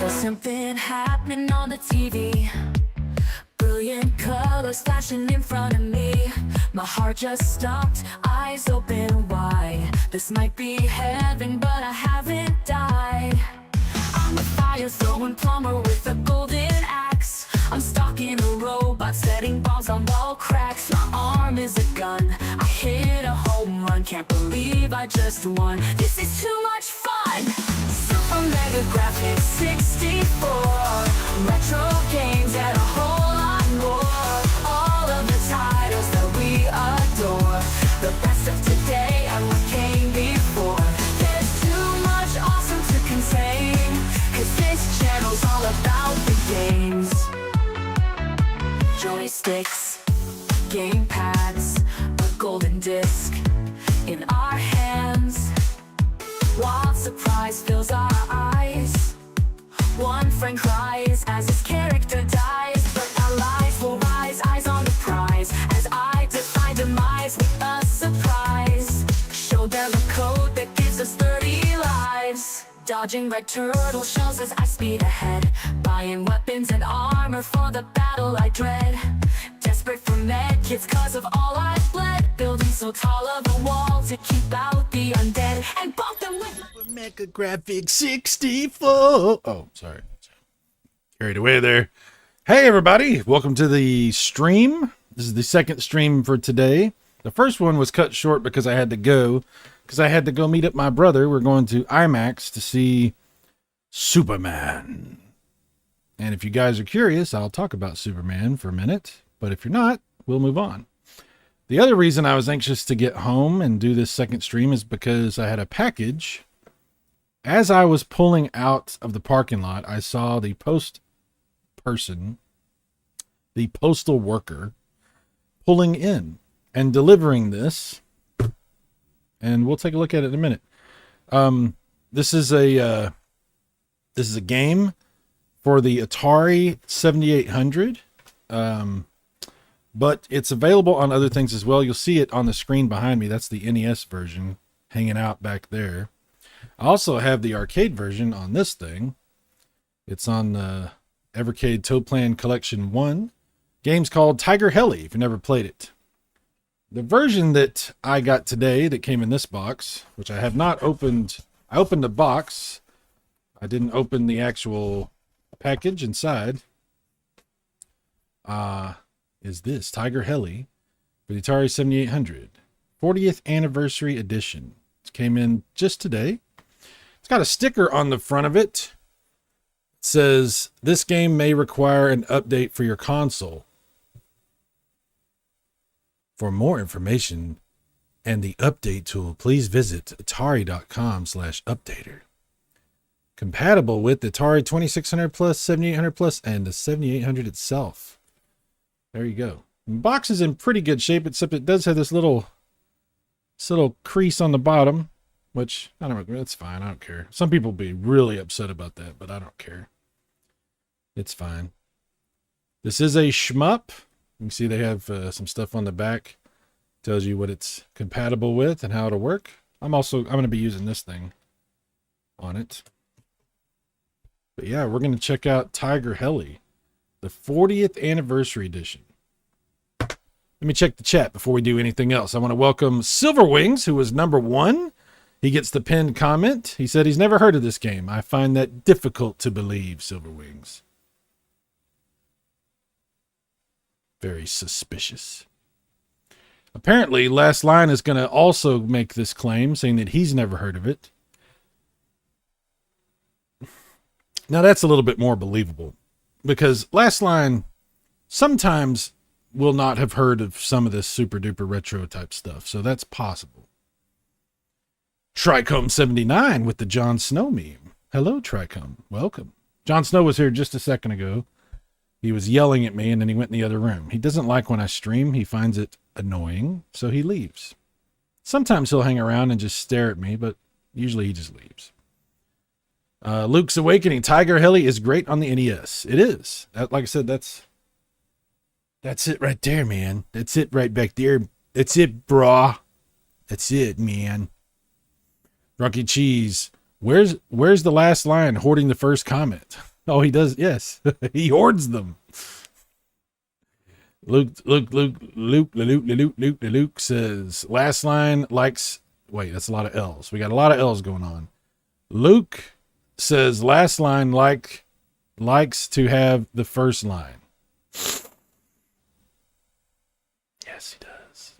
Something happening on the TV. Brilliant colors flashing in front of me. My heart just stopped, eyes open wide. This might be heaven, but I haven't died. I'm a fire-throwing plumber with a golden axe. I'm stalking a robot, setting bombs on wall cracks. My arm is a gun, I hit a home run. Can't believe I just won. This is too much fun. Super Mega Graphics 64. Retro games and a whole lot more. All of the titles that we adore. The best of today and what came before. There's too much awesome to contain, 'cause this channel's all about the games. Joysticks, gamepads, a golden disc in our hands. Wild surprise fills our eyes. One friend cries as his character dies, but our lives will rise, eyes on the prize. As I defy demise with a surprise. Show them a code that gives us 30 lives. Dodging red turtle shells as I speed ahead. Buying weapons and armor for the battle I dread. Desperate for med kits 'cause of all I've bled. Building so tall of a wall to keep out the undead. And bump them with Mega Graphics 64. Oh, sorry. Carried away there. Hey, everybody. Welcome to the stream. This is the second stream for today. The first one was cut short because I had to go. Because I had to go meet up my brother. We're going to IMAX to see Superman. And if you guys are curious, I'll talk about Superman for a minute. But if you're not, we'll move on. The other reason I was anxious to get home and do this second stream is because I had a package. As I was pulling out of the parking lot, I saw the postal worker, pulling in and delivering this. And we'll take a look at it in a minute. This is a game for the ATARI 7800. But it's available on other things as well. You'll see it on the screen behind me. That's the NES version hanging out back there. I also have the arcade version on this thing. It's on the Evercade Toe Plan Collection 1. Game's called Tiger Heli, if you never played it. The version that I got today that came in this box, which I have not opened. I opened the box. I didn't open the actual package inside. Is this Tiger Heli for the Atari 7800 40th Anniversary Edition. It came in just today. It's got a sticker on the front of it. It says, this game may require an update for your console. For more information and the update tool, please visit atari.com/updater. Compatible with the Atari 2600 Plus, 7800 Plus, and the 7800 itself. There you go. The box is in pretty good shape, except it does have this little crease on the bottom, which I don't know. That's fine. I don't care. Some people will be really upset about that, but I don't care. It's fine. This is a shmup. You can see they have some stuff on the back. Tells you what it's compatible with and how it'll work. I'm going to be using this thing on it. But yeah, we're going to check out Tiger Heli, the 40th Anniversary Edition. Let me check the chat before we do anything else. I want to welcome Silverwings, who was number 1. He gets the pinned comment. He said he's never heard of this game. I find that difficult to believe, Silverwings. Very suspicious. Apparently, Last Line is going to also make this claim, saying that he's never heard of it. Now, that's a little bit more believable, because Last Line sometimes will not have heard of some of this super duper retro type stuff, so that's possible. Tricombe79 with the Jon Snow meme. Hello, Tricombe. Welcome. Jon Snow was here just a second ago. He was yelling at me, and then he went in the other room. He doesn't like when I stream. He finds it annoying, so he leaves. Sometimes he'll hang around and just stare at me, but usually he just leaves. Luke's Awakening. Tiger Heli is great on the NES. It is. Like I said, that's it right there, man. That's it right back there. That's it, brah. That's it, man. Rocky Cheese. Where's the Last Line hoarding the first comment? Oh, he does. Yes. He hoards them. Luke says, last line likes, wait, that's a lot of L's. We got a lot of L's going on. Luke says, last line likes to have the first line. Yes, he does.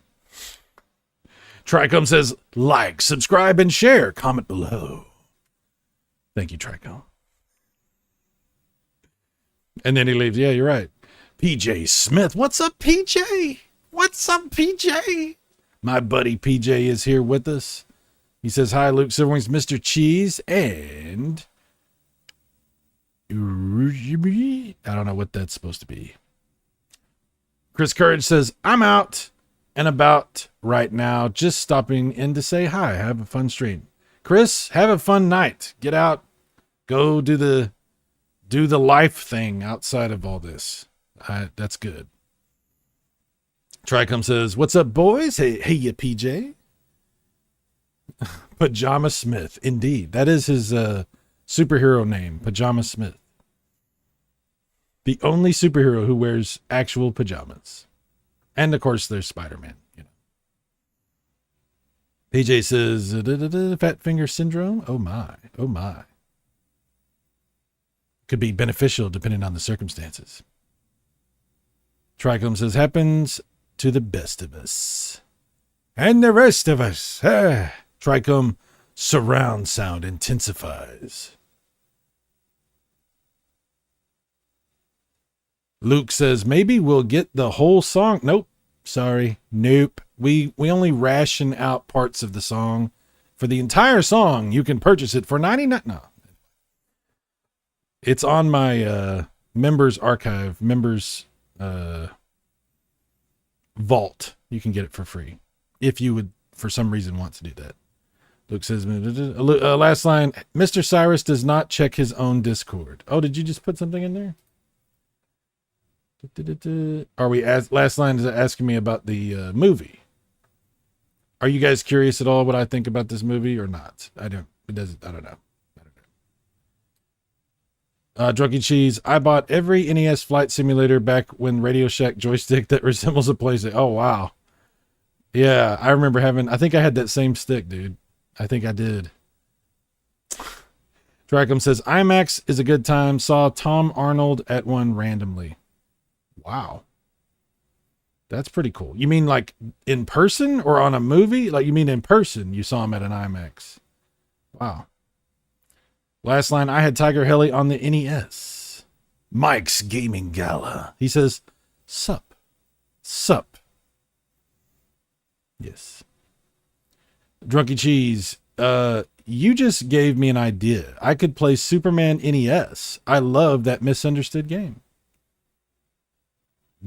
Tricom says, like, subscribe, and share. Comment below. Thank you, Tricom. And then he leaves. Yeah, you're right. PJ Smith. What's up, PJ? What's up, PJ? My buddy PJ is here with us. He says, hi, Luke Silverwings, Mr. Cheese, and I don't know what that's supposed to be. Chris Courage says, I'm out and about right now, just stopping in to say hi. Have a fun stream. Chris, have a fun night. Get out. Go do the life thing outside of all this. That's good. Tricom says, what's up, boys? Hey, you PJ. Pajama Smith. Indeed. That is his superhero name, Pajama Smith. The only superhero who wears actual pajamas. And, of course, there's Spider-Man. You know. PJ says, fat finger syndrome? Oh, my. Oh, my. Could be beneficial depending on the circumstances. Tricom says, happens to the best of us. And the rest of us. Tricom, surround sound intensifies. Luke says, maybe we'll get the whole song. Nope. Sorry. Nope. We only ration out parts of the song. For the entire song, you can purchase it for $99. No. It's on my members archive, members vault. You can get it for free if you would, for some reason, want to do that. Luke says, last line, Mr. Cyrus does not check his own Discord. Oh, did you just put something in there? Are we, last line is asking me about the movie. Are you guys curious at all what I think about this movie or not? I don't know. Drunky Cheese, I bought every NES flight simulator back when Radio Shack joystick that resembles a PlayStation. Oh, wow. Yeah, I remember I think I had that same stick, dude. I think I did. Dracum says, IMAX is a good time. Saw Tom Arnold at one randomly. Wow. That's pretty cool. You mean like in person or on a movie? Like you mean in person you saw him at an IMAX. Wow. Last line, I had Tiger Heli on the NES. Mike's Gaming Gala. He says, sup. Sup. Yes. Drunky Cheese, you just gave me an idea. I could play Superman NES. I love that misunderstood game.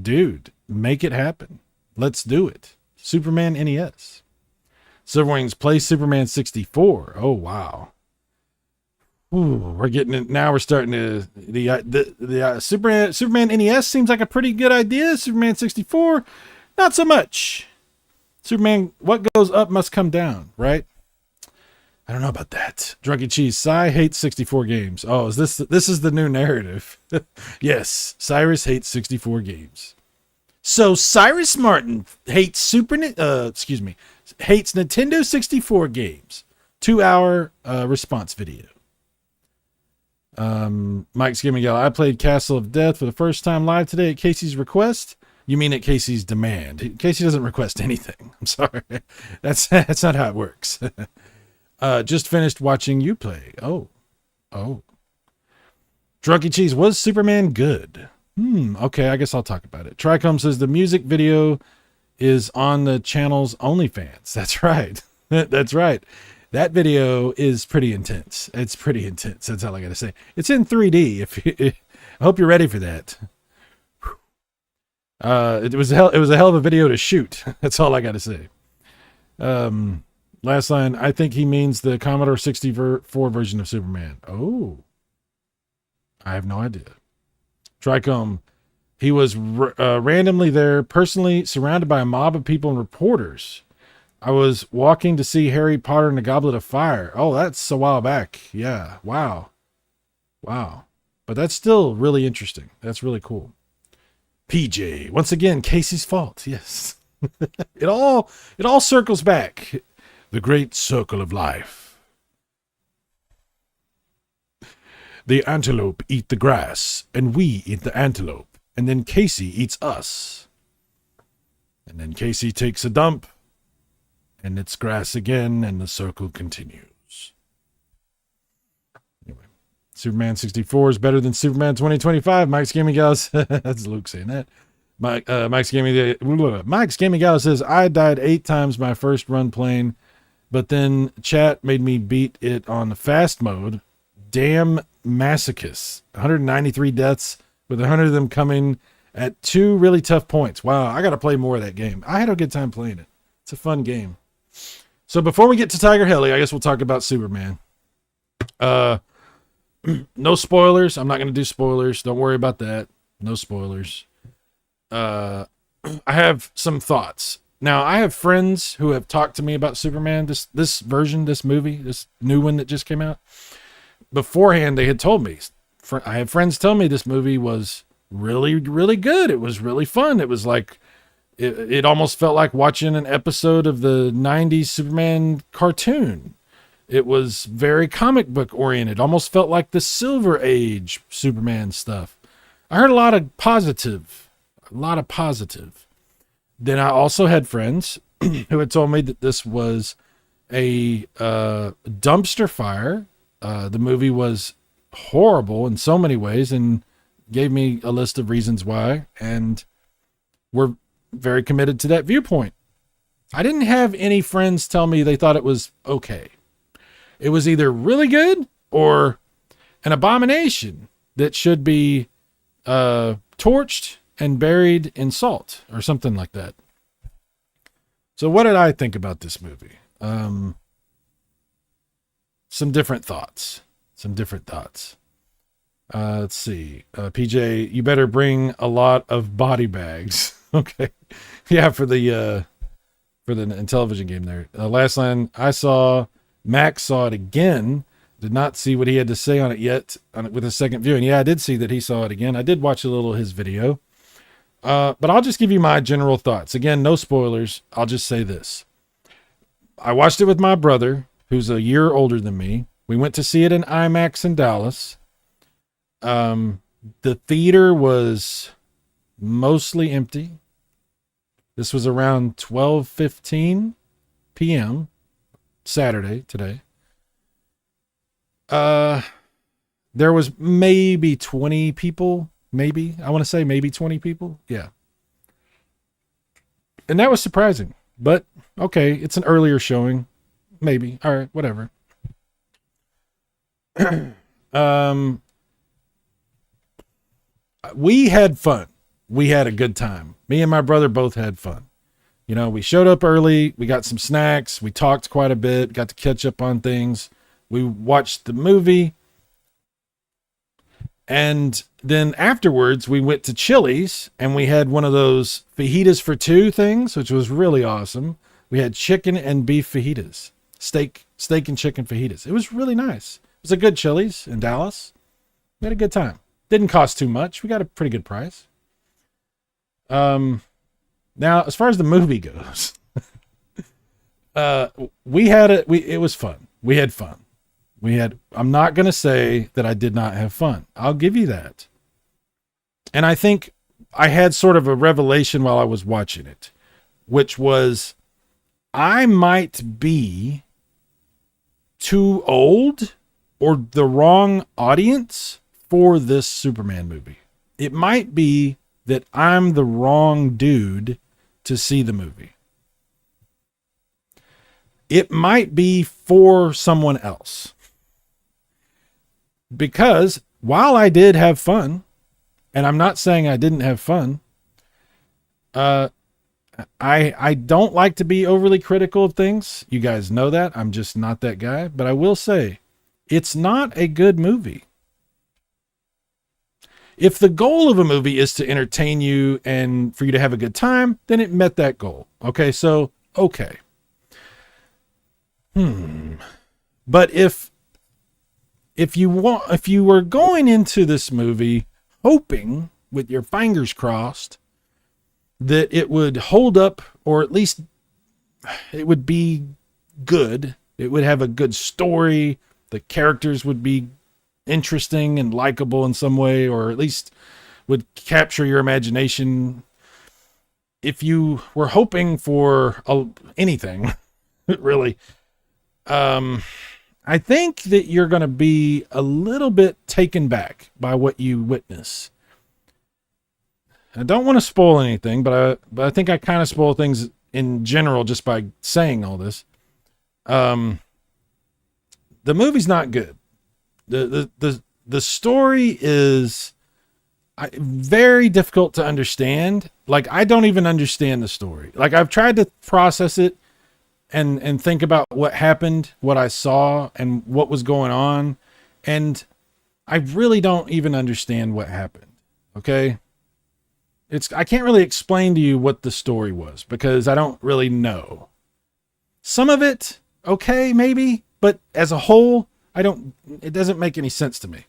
Dude, make it happen. Let's do it. Superman NES. Silverwings, play Superman 64. Oh, wow. Ooh, we're getting it now. We're starting to the Superman NES seems like a pretty good idea. Superman 64, not so much. Superman, what goes up must come down, right? I don't know about that. Drunky Cheese, Cy hates 64 games. Oh, is this is the new narrative? Yes, Cyrus hates 64 games. So Cyrus Martin hates hates Nintendo 64 games. 2-hour response video. Mike's Gaming Gal, I played Castle of Death for the first time live today at Casey's request. You mean at Casey's demand? Casey doesn't request anything. I'm sorry. That's not how it works. Just finished watching you play. Oh. Drunky Cheese, was Superman good? Okay, I guess I'll talk about it. Tricom says the music video is on the channel's OnlyFans. That's right. That's right. That video is pretty intense. It's pretty intense. That's all I got to say. It's in 3D. I hope you're ready for that. It was a hell of a video to shoot. That's all I got to say. Last line. I think he means the Commodore 64 version of Superman. Oh, I have no idea. Tricom. He was randomly there, personally surrounded by a mob of people and reporters. I was walking to see Harry Potter and the Goblet of Fire. Oh, that's a while back. Yeah. Wow. But that's still really interesting. That's really cool. PJ, once again, Casey's fault. Yes. It all circles back. The great circle of life. The antelope eat the grass, and we eat the antelope, and then Casey eats us. And then Casey takes a dump, and it's grass again, and the circle continues. Anyway, Superman 64 is better than Superman 2025. Mike's Gaming Gals. That's Luke saying that. Mike's Gaming Gals says, I died 8 times my first run playing, but then chat made me beat it on the fast mode. Damn masochists. 193 deaths, with 100 of them coming at 2 really tough points. Wow, I got to play more of that game. I had a good time playing it. It's a fun game. So before we get to Tiger Heli, I guess we'll talk about Superman. No spoilers. I'm not going to do spoilers. Don't worry about that. No spoilers. I have some thoughts. Now, I have friends who have talked to me about Superman, this version, this movie, this new one that just came out. Beforehand, they had told me. I have friends tell me this movie was really, really good. It was really fun. It was like, it almost felt like watching an episode of the 90s Superman cartoon. It was very comic book oriented. Almost felt like the Silver Age Superman stuff. I heard a lot of positive. Then I also had friends who had told me that this was a dumpster fire. The movie was horrible in so many ways, and gave me a list of reasons why, and were very committed to that viewpoint. I didn't have any friends tell me they thought it was okay. It was either really good or an abomination that should be torched and buried in salt or something like that. So what did I think about this movie? Some different thoughts. Let's see. PJ, you better bring a lot of body bags. Okay. Yeah, for the Intellivision game there. Last line I saw, Max saw it again. Did not see what he had to say on it yet with a second viewing. Yeah, I did see that he saw it again. I did watch a little of his video. But I'll just give you my general thoughts. Again, no spoilers. I'll just say this. I watched it with my brother, who's a year older than me. We went to see it in IMAX in Dallas. The theater was mostly empty. This was around 12:15 p.m. Saturday today. There was maybe 20 people. Maybe. I want to say maybe 20 people. Yeah. And that was surprising. But, okay, it's an earlier showing. Maybe. All right, whatever. We had fun. We had a good time. Me and my brother both had fun. You know, we showed up early. We got some snacks. We talked quite a bit. Got to catch up on things. We watched the movie. And then afterwards, we went to Chili's and we had one of those fajitas for 2 things, which was really awesome. We had chicken and beef fajitas, steak and chicken fajitas. It was really nice. It was a good Chili's in Dallas. We had a good time. Didn't cost too much. We got a pretty good price. Now, as far as the movie goes, it was fun. We had fun. I'm not going to say that I did not have fun. I'll give you that. And I think I had sort of a revelation while I was watching it, which was I might be too old or the wrong audience for this Superman movie. It might be that I'm the wrong dude to see the movie. It might be for someone else. Because while I did have fun, and I'm not saying I didn't have fun, I don't like to be overly critical of things. You guys know that. I'm just not that guy. But I will say, it's not a good movie. If the goal of a movie is to entertain you and for you to have a good time, then it met that goal. Okay, so, okay. But if if you were going into this movie hoping with your fingers crossed that it would hold up, or at least it would be good, it would have a good story, the characters would be interesting and likable in some way, or at least would capture your imagination. If you were hoping for anything, really, I think that you're going to be a little bit taken back by what you witness. I don't want to spoil anything, but I think I kind of spoil things in general just by saying all this. The movie's not good. The story is very difficult to understand. Like, I don't even understand the story. Like, I've tried to process it and think about what happened, what I saw, and what was going on, and I really don't even understand what happened. Okay? I can't really explain to you what the story was because I don't really know. Some of it, okay, maybe, but as a whole, it doesn't make any sense to me.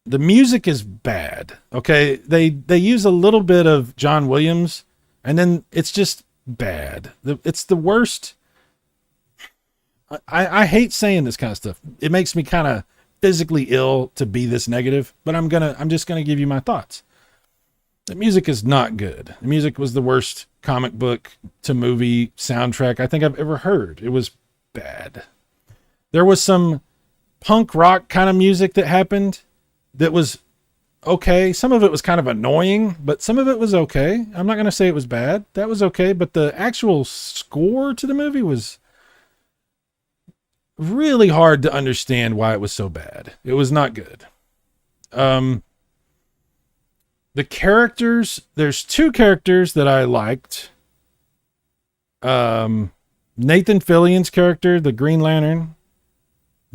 The music is bad. Okay. They use a little bit of John Williams, and then it's just bad. It's the worst. I hate saying this kind of stuff. It makes me kind of physically ill to be this negative, but I'm just gonna give you my thoughts. The music is not good. The music was the worst comic book to movie soundtrack I think I've ever heard. It was bad. There was some punk rock kind of music that happened that was okay. Some of it was kind of annoying, but some of it was okay. I'm not going to say it was bad. That was okay. But the actual score to the movie was really hard to understand why it was so bad. It was not good. The characters, there's two characters that I liked. Nathan Fillion's character, the Green Lantern.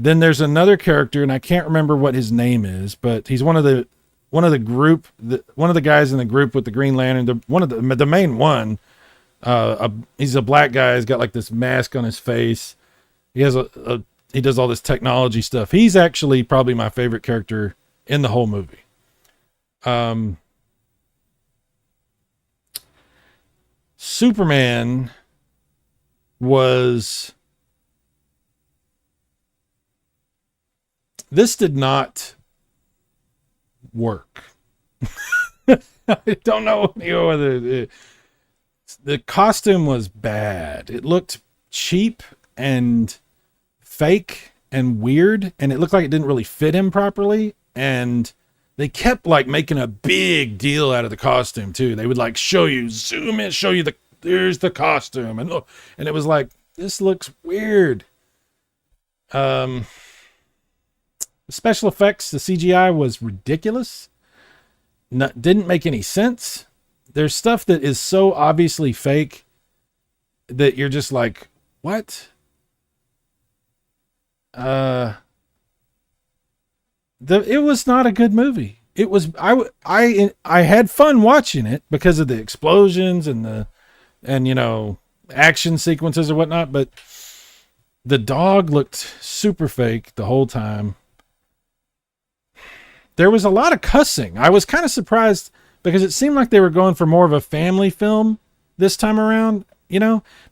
Then there's another character, and I can't remember what his name is, but he's one of the guys in the group with the Green Lantern. The main one. He's a black guy. He's got like this mask on his face. He has he does all this technology stuff. He's actually probably my favorite character in the whole movie. Superman this did not work. I don't know whether the costume was bad. It looked cheap and fake and weird, and it looked like it didn't really fit him properly. And they kept like making a big deal out of the costume too. They would like zoom in, show you there's the costume, and it was like, this looks weird. The special effects, the CGI was ridiculous. Didn't make any sense. There's stuff that is so obviously fake that you're just like, what? It was not a good movie. It was, I had fun watching it because of the explosions and action sequences or whatnot, but the dog looked super fake the whole time. There was a lot of cussing. I was kind of surprised because it seemed like they were going for more of a family film this time around,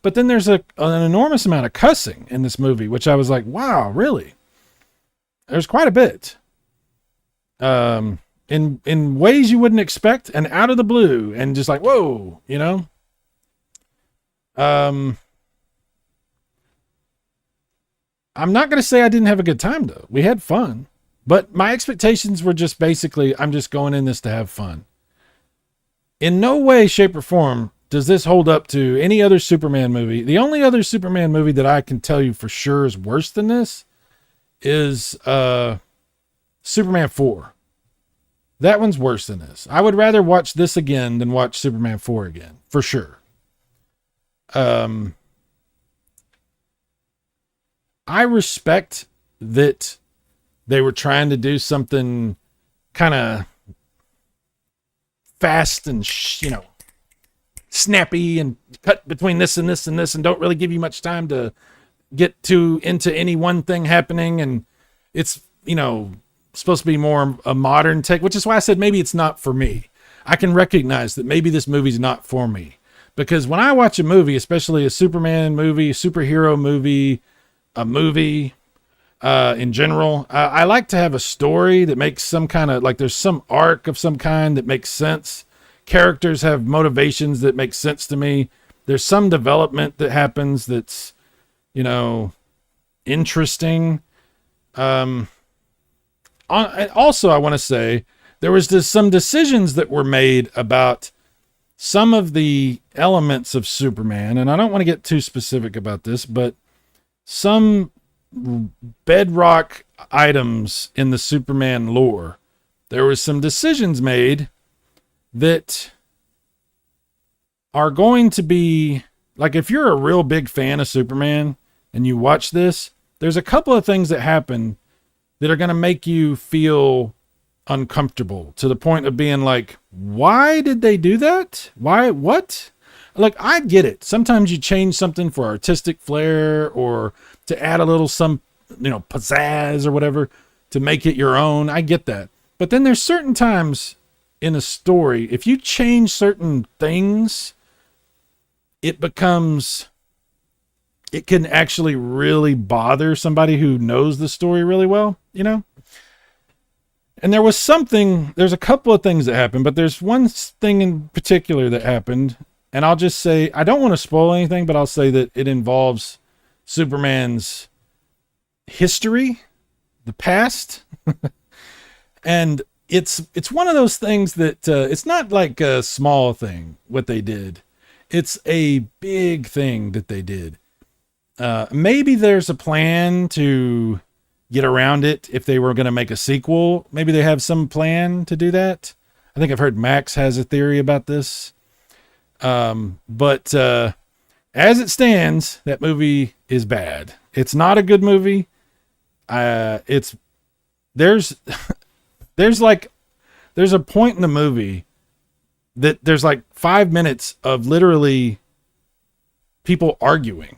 but then there's an enormous amount of cussing in this movie, which I was like, wow, really? There's quite a bit. In ways you wouldn't expect and out of the blue and just like, whoa, I'm not going to say I didn't have a good time though. We had fun. But my expectations were just basically, I'm just going in this to have fun. In no way, shape, or form does this hold up to any other Superman movie. The only other Superman movie that I can tell you for sure is worse than this is Superman 4. That one's worse than this. I would rather watch this again than watch Superman 4 again, for sure. I respect that they were trying to do something kind of fast and, snappy and cut between this and this and this and don't really give you much time to get too into any one thing happening, and it's, you know, supposed to be more a modern take, which is why I said maybe it's not for me. I can recognize that maybe this movie's not for me, because when I watch a movie, especially a Superman movie, superhero movie, a movie in general, I like to have a story that makes some kind of, like, there's some arc of some kind that makes sense. Characters have motivations that make sense to me. There's some development that happens that's, you know, interesting. Also, I want to say there was just some decisions that were made about some of the elements of Superman, and I don't want to get too specific about this, but some bedrock items in the Superman lore, there was some decisions made that are going to be, like, if you're a real big fan of Superman and you watch this, there's a couple of things that happen that are going to make you feel uncomfortable to the point of being like, why did they do that? Why? What? Like, I get it. Sometimes you change something for artistic flair or to add a little some, you know, pizzazz or whatever to make it your own. I get that. But then there's certain times in a story, if you change certain things, it can actually really bother somebody who knows the story really well, you know? And there's a couple of things that happened, but there's one thing in particular that happened. And I'll just say, I don't want to spoil anything, but I'll say that it involves Superman's history, the past. And it's one of those things that it's not like a small thing, what they did. It's a big thing that they did. Maybe there's a plan to get around it if they were going to make a sequel. Maybe they have some plan to do that. I think I've heard Max has a theory about this. But as it stands, that movie is bad. It's not a good movie. There's a point in the movie that there's like 5 minutes of literally people arguing.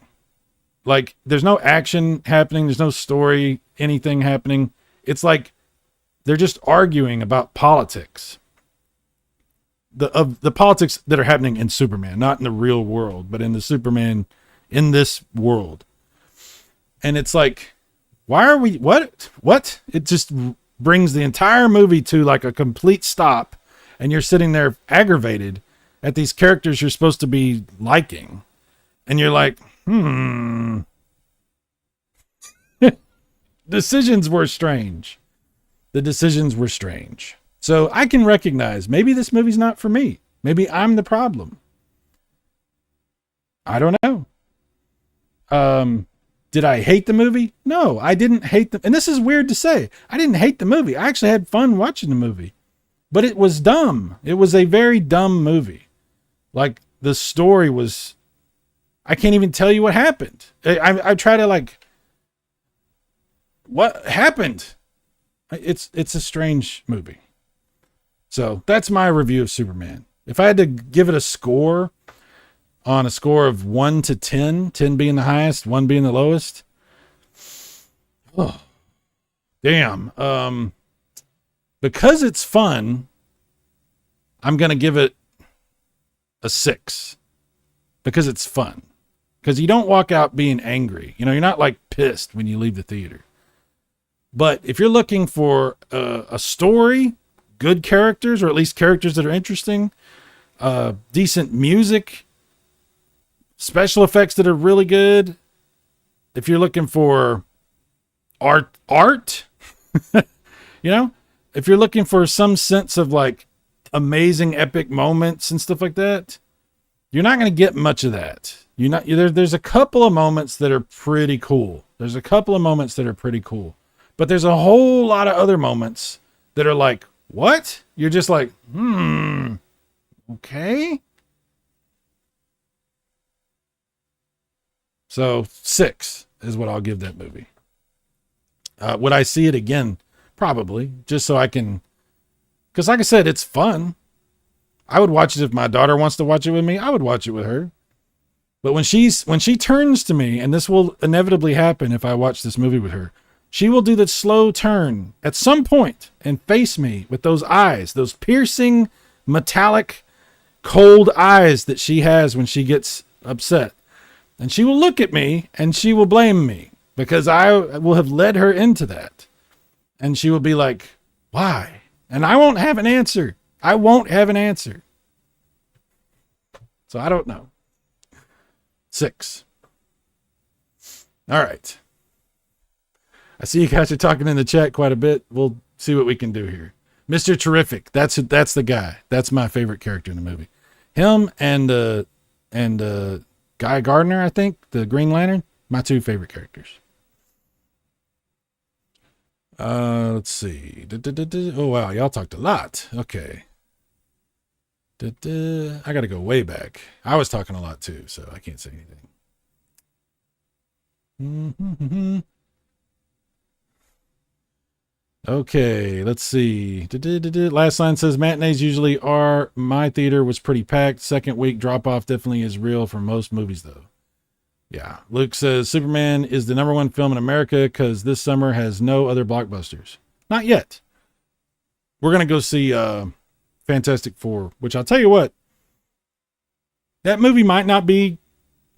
Like, there's no action happening. There's no story, anything happening. It's like they're just arguing about politics. The politics that are happening in Superman, not in the real world, but in the Superman in this world. And it's like, why are we, what? It just brings the entire movie to like a complete stop. And you're sitting there aggravated at these characters you're supposed to be liking. And you're like, decisions were strange. The decisions were strange. So I can recognize maybe this movie's not for me. Maybe I'm the problem. I don't know. Did I hate the movie? No, I didn't hate the, and this is weird to say. I didn't hate the movie. I actually had fun watching the movie. But it was dumb. It was a very dumb movie. Like, the story was, I can't even tell you what happened. I try to, like, what happened? It's a strange movie. So that's my review of Superman. If I had to give it a score on a score of 1 to 10, 10 being the highest, 1 being the lowest. Oh, damn. Because it's fun, I'm going to give it a 6 because it's fun. Because you don't walk out being angry. You know, you're not like pissed when you leave the theater. But if you're looking for a story, good characters, or at least characters that are interesting, decent music, special effects that are really good, if you're looking for art, you know, if you're looking for some sense of like amazing epic moments and stuff like that, you're not going to get much of that. There's a couple of moments that are pretty cool. But there's a whole lot of other moments that are like, what? You're just like, okay. So 6 is what I'll give that movie. Would I see it again? Probably, just so I can, because like I said, it's fun. I would watch it if my daughter wants to watch it with me. I would watch it with her. But when she turns to me, and this will inevitably happen if I watch this movie with her, she will do the slow turn at some point and face me with those eyes, those piercing, metallic, cold eyes that she has when she gets upset. And she will look at me and she will blame me because I will have led her into that. And she will be like, why? And I won't have an answer. I won't have an answer. So I don't know. 6. All right. I see you guys are talking in the chat quite a bit. We'll see what we can do here. Mr. Terrific. That's the guy. That's my favorite character in the movie. Him and Guy Gardner, I think, the Green Lantern, my 2 favorite characters. Let's see. Oh, wow. Y'all talked a lot. Okay. I got to go way back. I was talking a lot too, so I can't say anything. Okay, let's see. Last line says matinees usually are. My theater was pretty packed. Second week drop off definitely is real for most movies though. Yeah. Luke says Superman is the #1 film in America because this summer has no other blockbusters. Not yet. We're going to go see Fantastic Four, which I'll tell you what, that movie might not be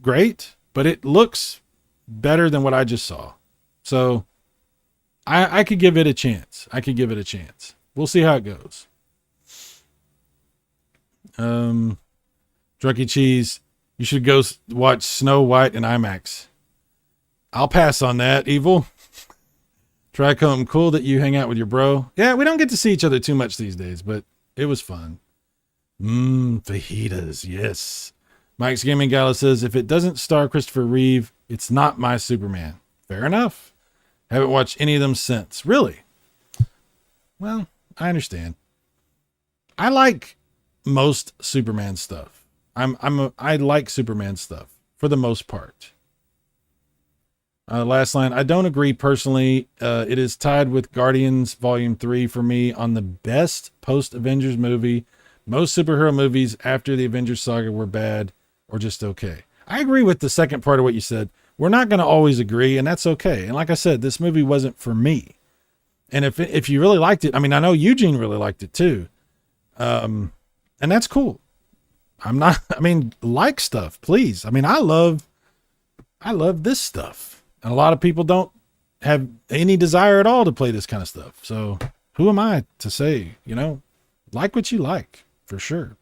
great, but it looks better than what I just saw. So I could give it a chance. We'll see how it goes. Drunky Cheese, you should go watch Snow White in IMAX. I'll pass on that, Evil. Trichome, cool that you hang out with your bro. Yeah, we don't get to see each other too much these days, but it was fun. Fajitas, yes. Mike's Gaming Gala says, if it doesn't star Christopher Reeve, it's not my Superman. Fair enough. Haven't watched any of them since. Really? Well, I understand. I like most Superman stuff. I like Superman stuff for the most part. Last line. I don't agree personally. It is tied with Guardians Volume 3 for me on the best post-Avengers movie. Most superhero movies after the Avengers saga were bad or just okay. I agree with the second part of what you said. We're not going to always agree, and that's okay. And like I said, this movie wasn't for me. And if you really liked it, I mean, I know Eugene really liked it too. And that's cool. Like stuff, please. I mean, I love this stuff. And a lot of people don't have any desire at all to play this kind of stuff. So who am I to say, like what you like, for sure.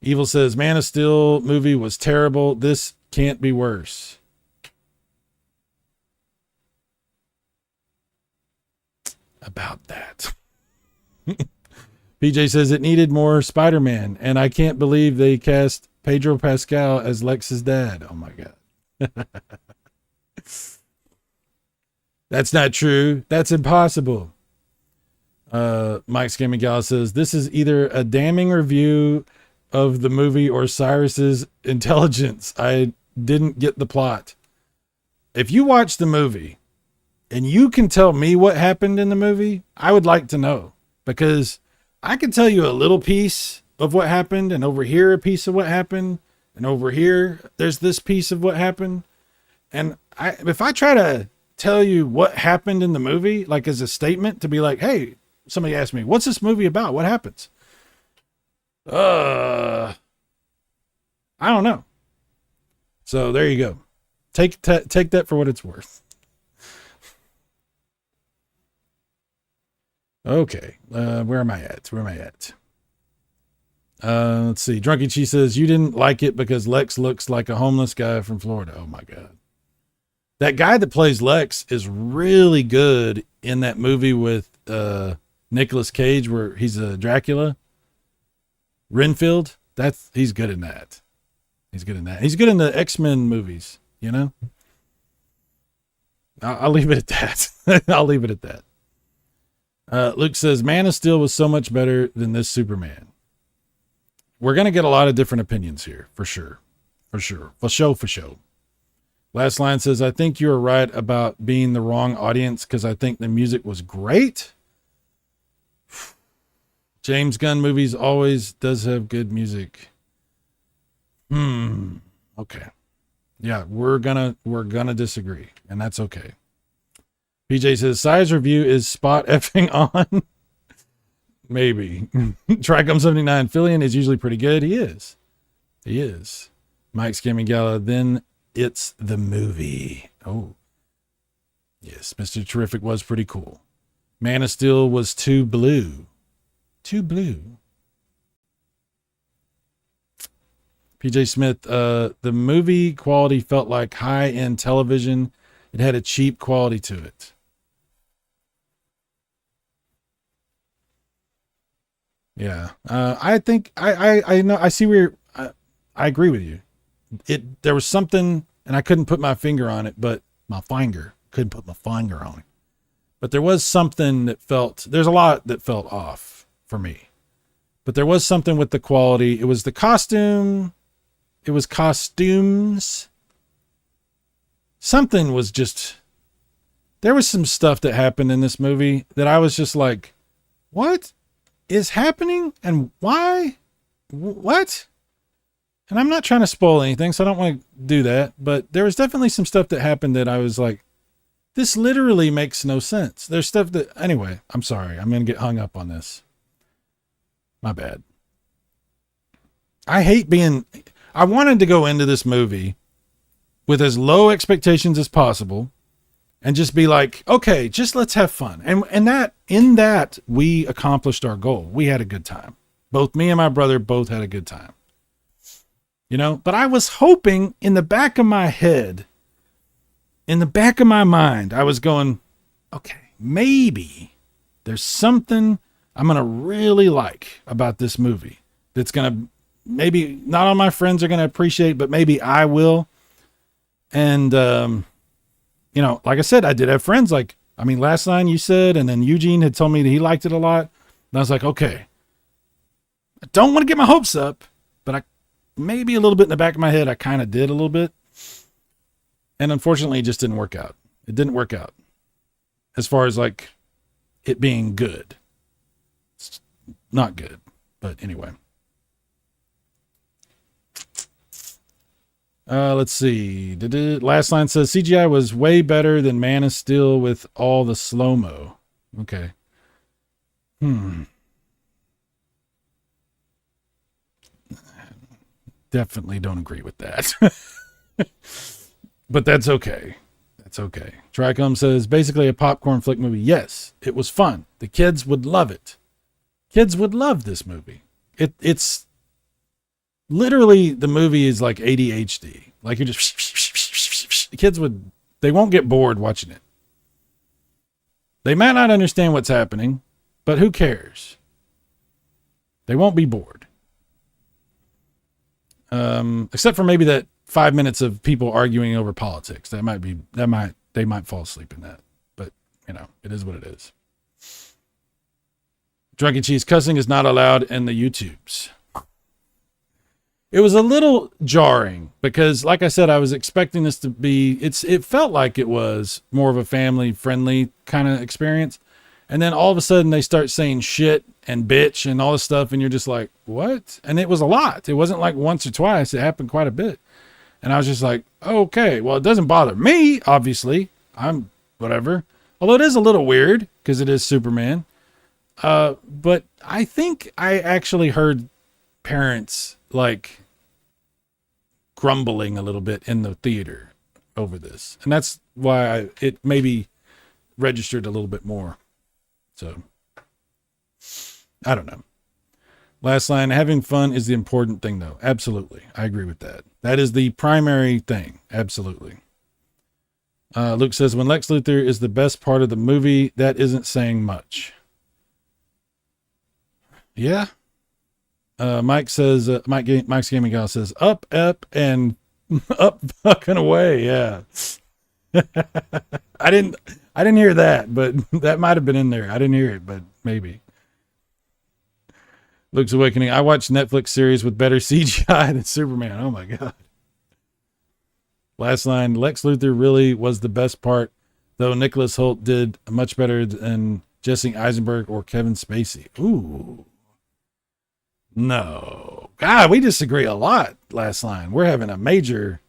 Evil says, Man of Steel movie was terrible. This can't be worse. About that. PJ says it needed more Spider-Man, and I can't believe they cast Pedro Pascal as Lex's dad. Oh my God. That's not true. That's impossible. Mike's Gaming Gala says, this is either a damning review of the movie or Cyrus's intelligence. I didn't get the plot. If you watch the movie and you can tell me what happened in the movie, I would like to know, because I can tell you a little piece of what happened, and over here a piece of what happened, and over here there's this piece of what happened. And if I try to tell you what happened in the movie, like as a statement to be like, hey, somebody asked me, what's this movie about? What happens? I don't know. So there you go. Take that for what it's worth. Okay. Where am I at? Let's see. Drunky Cheese says, you didn't like it because Lex looks like a homeless guy from Florida. Oh my God. That guy that plays Lex is really good in that movie with Nicolas Cage where he's a Dracula. Renfield. He's good in that. He's good in the X-Men movies, I'll leave it at that. Luke says, Man of Steel was so much better than this Superman. We're going to get a lot of different opinions here, for sure. For sure. Last line says, I think you're right about being the wrong audience because I think the music was great. James Gunn movies always does have good music. I'll Okay. Yeah, we're gonna disagree, and that's okay. PJ says size review is spot effing on. Maybe. Tricom79 Fillion is usually pretty good. He is. Mike's Gaming Gala. Then it's the movie. Oh, yes. Mr. Terrific was pretty cool. Man of Steel was too blue. PJ Smith, the movie quality felt like high-end television. It had a cheap quality to it. Yeah. I think I know, I see where I agree with you. There was something, and I couldn't put my finger on it, but couldn't put my finger on it. But there was something there's a lot that felt off for me. But there was something with the quality. It was the costume. It was costumes. Something was just, there was some stuff that happened in this movie that I was just like, what is happening and why? What? And I'm not trying to spoil anything, so I don't want to do that. But there was definitely some stuff that happened that I was like, this literally makes no sense. There's stuff that, anyway, I'm sorry. I'm going to get hung up on this. My bad. I wanted to go into this movie with as low expectations as possible and just be like, okay, just let's have fun. And in that we accomplished our goal. We had a good time. Both me and my brother both had a good time. You know, but I was hoping in the back of my head, in the back of my mind, I was going, okay, maybe there's something I'm going to really like about this movie that's going to, maybe not all my friends are going to appreciate, but maybe I will. And, you know, like I said, I did have friends last line you said, and then Eugene had told me that he liked it a lot. And I was like, okay, I don't want to get my hopes up, but maybe a little bit in the back of my head, I kind of did a little bit. And unfortunately, it just didn't work out. It didn't work out as far as like it being good. It's not good, but anyway. Let's see. Last line says CGI was way better than Man of Steel with all the slow-mo. Okay. Definitely don't agree with that. But that's okay. That's okay. Tricom says basically a popcorn flick movie. Yes, it was fun. The kids would love it. Kids would love this movie. It's literally, the movie is like ADHD. Like you're just, the kids they won't get bored watching it. They might not understand what's happening, but who cares? They won't be bored. Except for maybe that 5 minutes of people arguing over politics. They might fall asleep in that, but you know, it is what it is. Drunken Cheese, cussing is not allowed in the YouTubes. It was a little jarring because, like I said, I was expecting this to be, it felt like it was more of a family friendly kind of experience. And then all of a sudden they start saying shit and bitch and all this stuff. And you're just like, what? And it was a lot. It wasn't like once or twice. It happened quite a bit. And I was just like, okay, well, it doesn't bother me. Obviously I'm whatever. Although it is a little weird because it is Superman. But I think I actually heard parents like grumbling a little bit in the theater over this. And that's why it maybe registered a little bit more. So I don't know. Last line, having fun is the important thing though. Absolutely. I agree with that. That is the primary thing. Absolutely. Luke says, when Lex Luthor is the best part of the movie, that isn't saying much. Yeah. Mike says, Mike's Gaming Guy says, up, and up fucking away. Yeah. I didn't hear that, but that might have been in there. I didn't hear it, but maybe. Luke's Awakening. I watched Netflix series with better CGI than Superman. Oh my God. Last line, Lex Luthor really was the best part, though Nicholas Hoult did much better than Jesse Eisenberg or Kevin Spacey. Ooh. No. God, we disagree a lot. Last line. We're having a major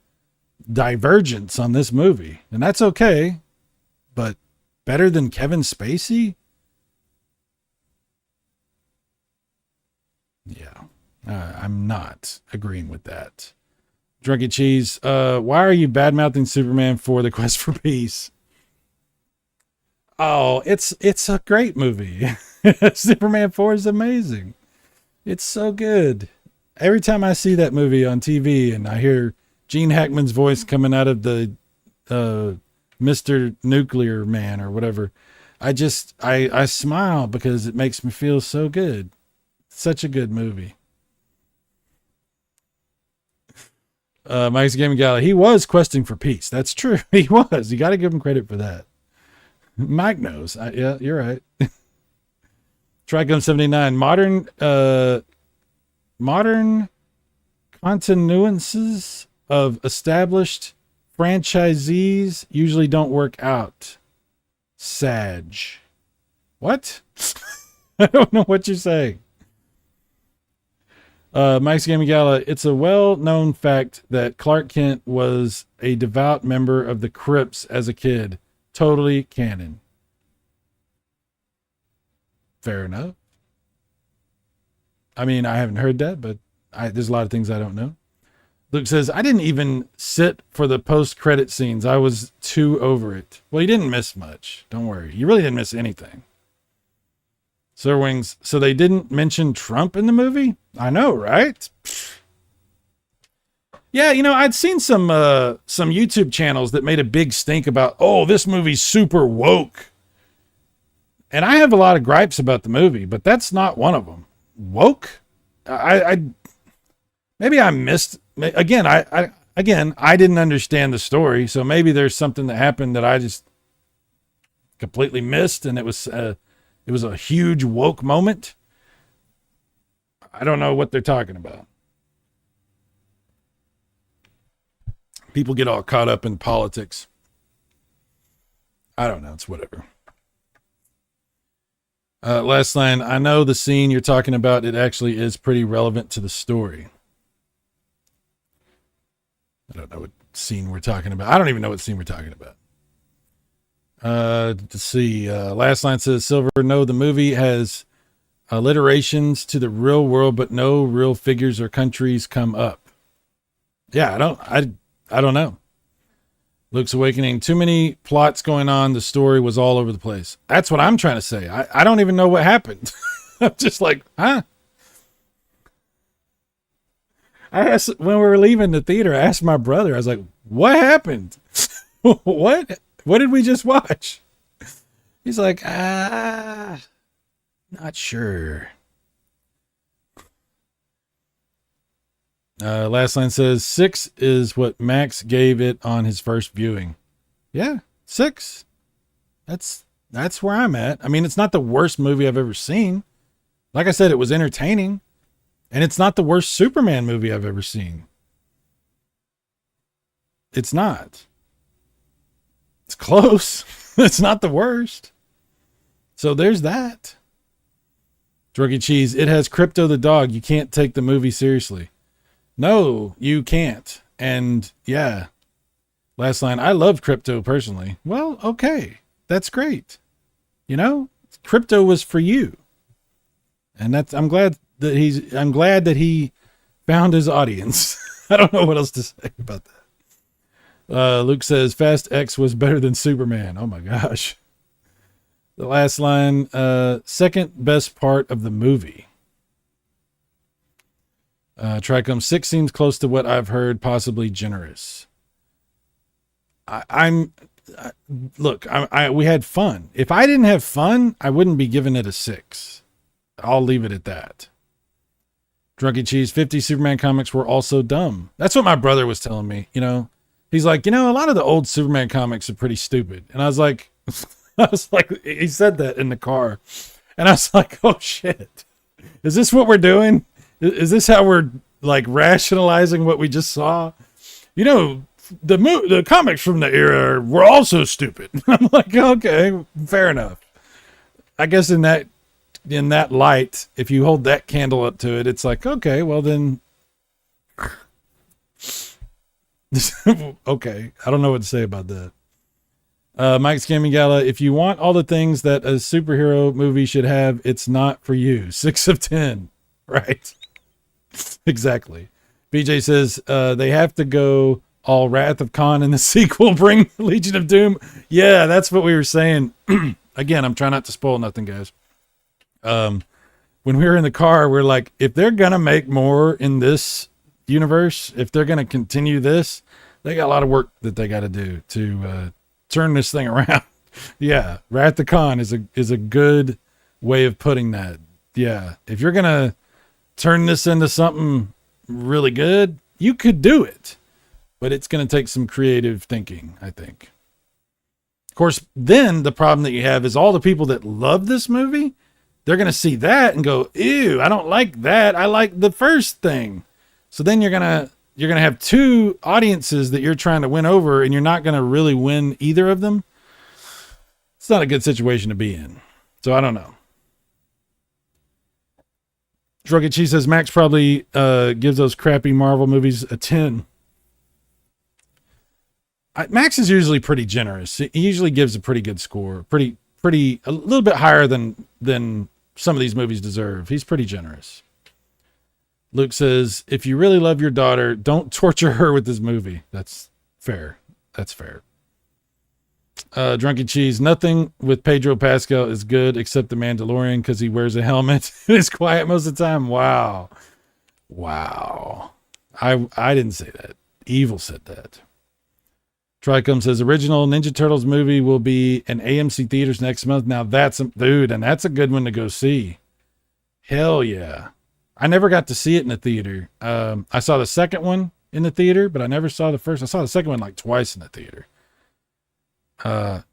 divergence on this movie, and that's okay. But better than Kevin Spacey? Yeah. I'm not agreeing with that. Drunky Cheese, why are you bad-mouthing Superman for The Quest for Peace? Oh, it's a great movie. Superman 4 is amazing. It's so good. Every time I see that movie on TV and I hear Gene Hackman's voice coming out of the Mr. Nuclear Man or whatever, I smile because it makes me feel so good. Such a good movie. Mike's Gaming Gala, he was questing for peace. That's true. He was. You got to give him credit for that. Mike knows. Yeah, you're right. Tricom 79. Modern continuances of established franchisees usually don't work out. Sag. What? I don't know what you're saying. Mike's Gaming Gala, it's a well-known fact that Clark Kent was a devout member of the Crips as a kid. Totally canon. Fair enough. I mean, I haven't heard that, but there's a lot of things I don't know. Luke says, I didn't even sit for the post-credit scenes. I was too over it. Well, you didn't miss much. Don't worry. You really didn't miss anything. Sir Wings, so they didn't mention Trump in the movie? I know, right? Yeah, you know, I'd seen some YouTube channels that made a big stink about, oh, this movie's super woke. And I have a lot of gripes about the movie, but that's not one of them. Woke? Maybe I missed, again, I didn't understand the story, so maybe there's something that happened that I just completely missed, and it was a huge woke moment. I don't know what they're talking about. People get all caught up in politics. I don't know. It's whatever. Last line. I know the scene you're talking about. It actually is pretty relevant to the story. I don't know what scene we're talking about. I don't even know what scene we're talking about. Let's see. Last line says, Silver, no, the movie has alliterations to the real world, but no real figures or countries come up. Yeah, I don't know. Luke's Awakening, too many plots going on. The story was all over the place. That's what I'm trying to say. I don't even know what happened. I'm just like, huh? I asked, when we were leaving the theater, I asked my brother, I was like, what happened? What did we just watch? He's like, not sure. Last line says 6 is what Max gave it on his first viewing. Yeah, 6. That's where I'm at. I mean, it's not the worst movie I've ever seen. Like I said, it was entertaining. And it's not the worst Superman movie I've ever seen. It's not. It's close. It's not the worst. So there's that. Druggy Cheese, it has Crypto the dog. You can't take the movie seriously. No, you can't. And yeah. Last line, I love Crypto personally. Well, okay. That's great. You know, Crypto was for you. And I'm glad that he found his audience. I don't know what else to say about that. Luke says Fast X was better than Superman. Oh my gosh. The last line, second best part of the movie. Tricom 6 seems close to what I've heard, possibly generous. We had fun. If I didn't have fun, I wouldn't be giving it a 6. I'll leave it at that. Drunky Cheese, 50 Superman comics were also dumb. That's what my brother was telling me. You know, he's like, you know, a lot of the old Superman comics are pretty stupid. And I was like, he said that in the car. And I was like, oh shit. Is this what we're doing? Is this how we're like rationalizing what we just saw? You know, the comics from the era were also stupid. I'm like, okay, fair enough. I guess in that in that light, if you hold that candle up to it, it's like, okay, well then, okay. I don't know what to say about that. Mike's Gaming Gala, if you want all the things that a superhero movie should have, it's not for you. 6 of 10. Right. Exactly. BJ says, they have to go all Wrath of Khan in the sequel, bring Legion of Doom. Yeah, that's what we were saying. Again, I'm trying not to spoil nothing, guys. When we were in the car, we're like, if they're going to make more in this universe, if they're going to continue this, they got a lot of work that they got to do to turn this thing around. Yeah, Wrath of Khan is a good way of putting that. Yeah, if you're going to turn this into something really good, you could do it. But it's going to take some creative thinking, I think. Of course, then the problem that you have is all the people that love this movie, they're going to see that and go, ew, I don't like that. I like the first thing. So then you're going to have two audiences that you're trying to win over, and you're not going to really win either of them. It's not a good situation to be in. So I don't know. Druggy Cheese says Max probably gives those crappy Marvel movies a 10. Max is usually pretty generous. He usually gives a pretty good score. Pretty a little bit higher than some of these movies deserve. He's pretty generous. Luke says, if you really love your daughter, don't torture her with this movie. That's fair. That's fair. Drunky Cheese, nothing with Pedro Pascal is good except the Mandalorian because he wears a helmet and is quiet most of the time. Wow. I didn't say that. Evil said that. Tricom says original Ninja Turtles movie will be in AMC theaters next month. Now that's a good one to go see. Hell yeah. I never got to see it in the theater. I saw the second one in the theater, but I never saw the first. I saw the second one like twice in the theater.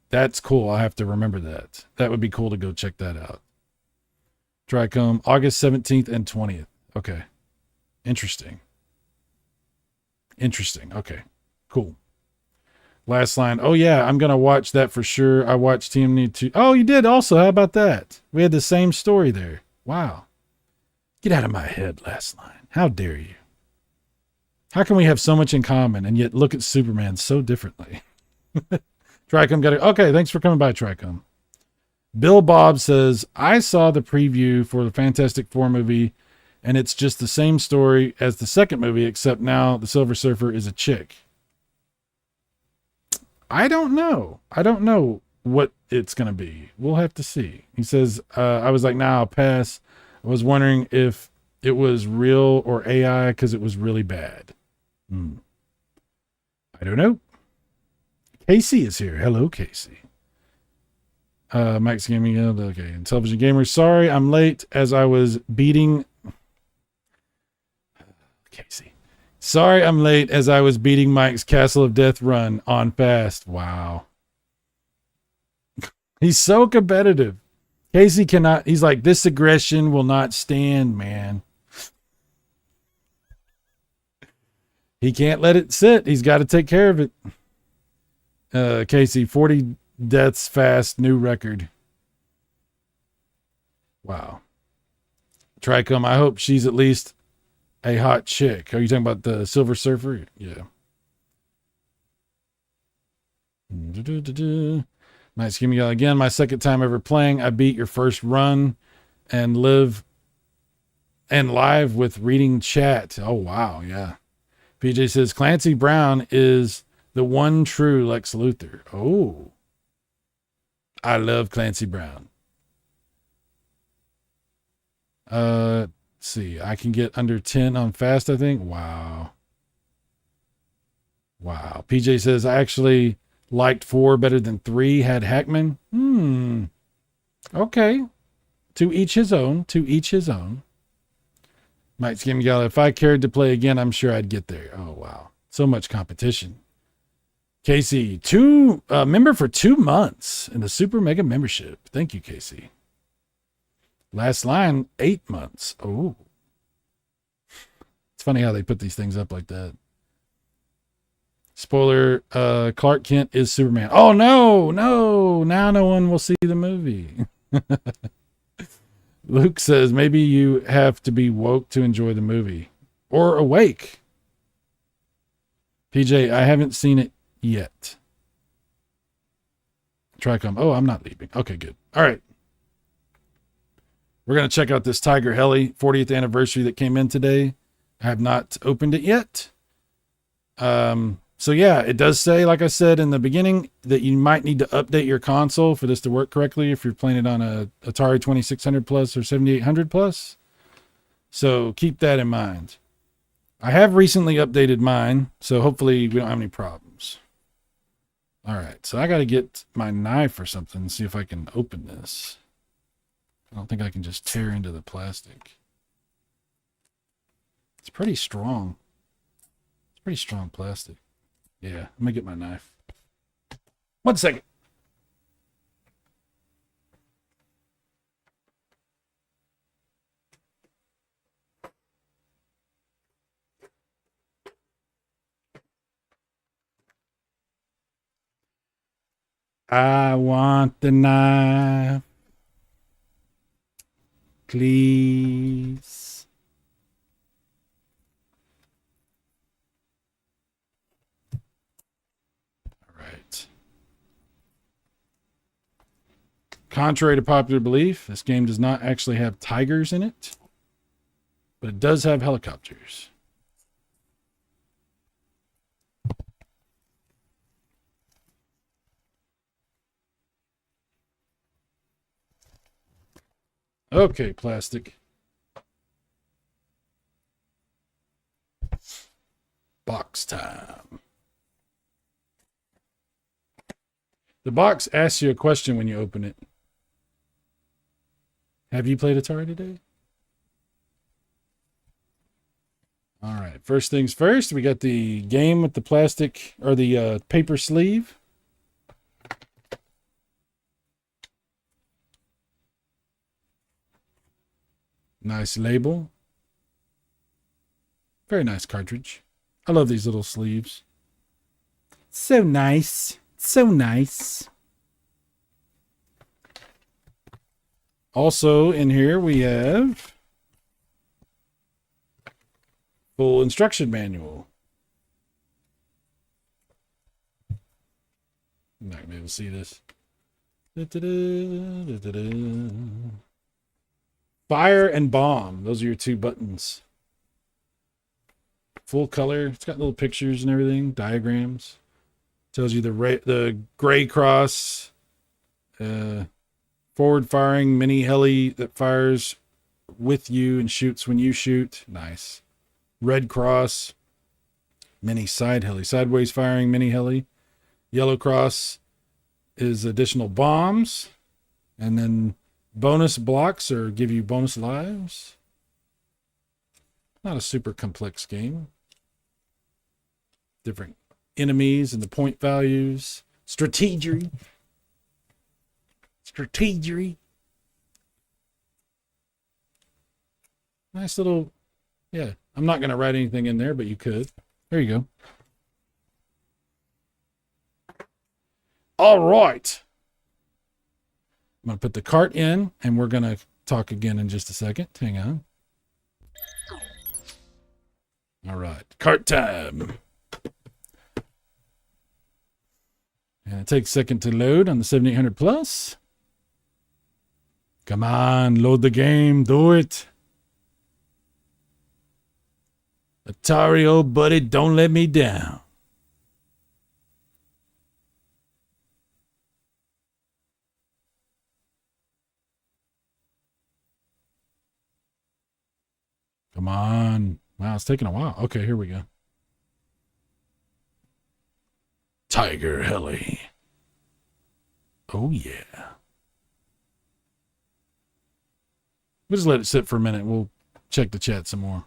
That's cool. I have to remember that. That would be cool to go check that out. Tricom, August 17th and 20th. Okay. Interesting. Okay. Cool. Last line. Oh yeah, I'm going to watch that for sure. I watched TMNT 2. Oh, you did also. How about that? We had the same story there. Wow. Get out of my head, last line. How dare you? How can we have so much in common and yet look at Superman so differently? Tricom got it. Okay, thanks for coming by, Tricom. Bill Bob says, I saw the preview for the Fantastic Four movie, and it's just the same story as the second movie, except now the Silver Surfer is a chick. I don't know. I don't know what it's going to be. We'll have to see. He says, I was like, nah, I'll pass. I was wondering if it was real or AI because it was really bad. I don't know. Casey is here. Hello, Casey. Max Gaming. Okay. And Television Gamer. Sorry, I'm late as I was beating. Casey. Sorry, I'm late as I was beating Mike's Castle of Death run on fast. Wow. He's so competitive. Casey cannot, he's like, this aggression will not stand, man. He can't let it sit. He's got to take care of it. Casey, 40 deaths fast, new record. Wow. Tricom, I hope she's at least a hot chick. Are you talking about the Silver Surfer? Yeah. Nice. Give me again. My second time ever playing. I beat your first run and live with reading chat. Oh, wow. Yeah. PJ says Clancy Brown is the one true Lex Luthor. Oh, I love Clancy Brown. Let's see. I can get under 10 on fast, I think. Wow. PJ says I actually liked 4 better than 3. Had Hackman. Okay. To each his own. Mike's Game Gala. If I cared to play again, I'm sure I'd get there. Oh, wow. So much competition. Casey, member for 2 months in the Super Mega membership. Thank you, Casey. Last line, 8 months. Oh. It's funny how they put these things up like that. Spoiler, Clark Kent is Superman. Oh, no. Now no one will see the movie. Luke says, maybe you have to be woke to enjoy the movie. Or awake. PJ, I haven't seen it yet. Tricom. Oh, I'm not leaving. Okay, good. All right. We're going to check out this Tiger Heli 40th anniversary that came in today. I have not opened it yet. So yeah, it does say, like I said in the beginning, that you might need to update your console for this to work correctly if you're playing it on a Atari 2600 plus or 7800 plus. So keep that in mind. I have recently updated mine, so hopefully we don't have any problems. All right, so I got to get my knife or something and see if I can open this. I don't think I can just tear into the plastic. It's pretty strong. It's pretty strong plastic. Yeah, let me get my knife. 1 second. I want the knife. Please. All right. Contrary to popular belief, this game does not actually have tigers in it, but it does have helicopters. Okay, plastic. Box time. The box asks you a question when you open it. Have you played Atari today? All right. First things first, we got the game with the plastic or the paper sleeve. Nice label. Very nice cartridge. I love these little sleeves. So nice. So nice. Also in here we have full instruction manual. I'm not gonna be able to see this. Fire and bomb. Those are your two buttons. Full color. It's got little pictures and everything. Diagrams. Tells you the gray cross. Forward firing mini heli that fires with you and shoots when you shoot. Nice. Red cross. Mini side heli. Sideways firing mini heli. Yellow cross is additional bombs. And then bonus blocks or give you bonus lives. Not a super complex game. Different enemies and the point values. Strategery. Nice little, yeah. I'm not going to write anything in there, but you could. There you go. All right. I'm going to put the cart in, and we're going to talk again in just a second. Hang on. All right. Cart time. And it takes a second to load on the 7800 Plus. Come on, load the game. Do it. Atari, old buddy, don't let me down. Come on. Wow, it's taking a while. Okay, here we go. Tiger Heli. Oh, yeah. We'll just let it sit for a minute. We'll check the chat some more.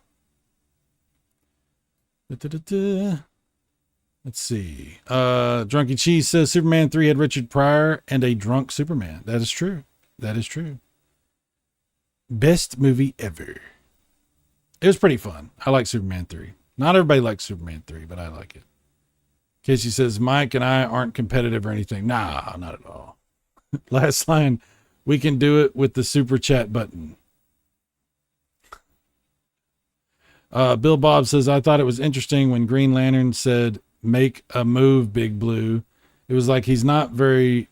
Let's see. Drunky Cheese says Superman 3 had Richard Pryor and a drunk Superman. That is true. That is true. Best movie ever. It was pretty fun. I like Superman 3. Not everybody likes Superman 3, but I like it. Casey says, Mike and I aren't competitive or anything. Nah, not at all. Last line, we can do it with the super chat button. Bill Bob says, I thought it was interesting when Green Lantern said, make a move, Big Blue. It was like he's not very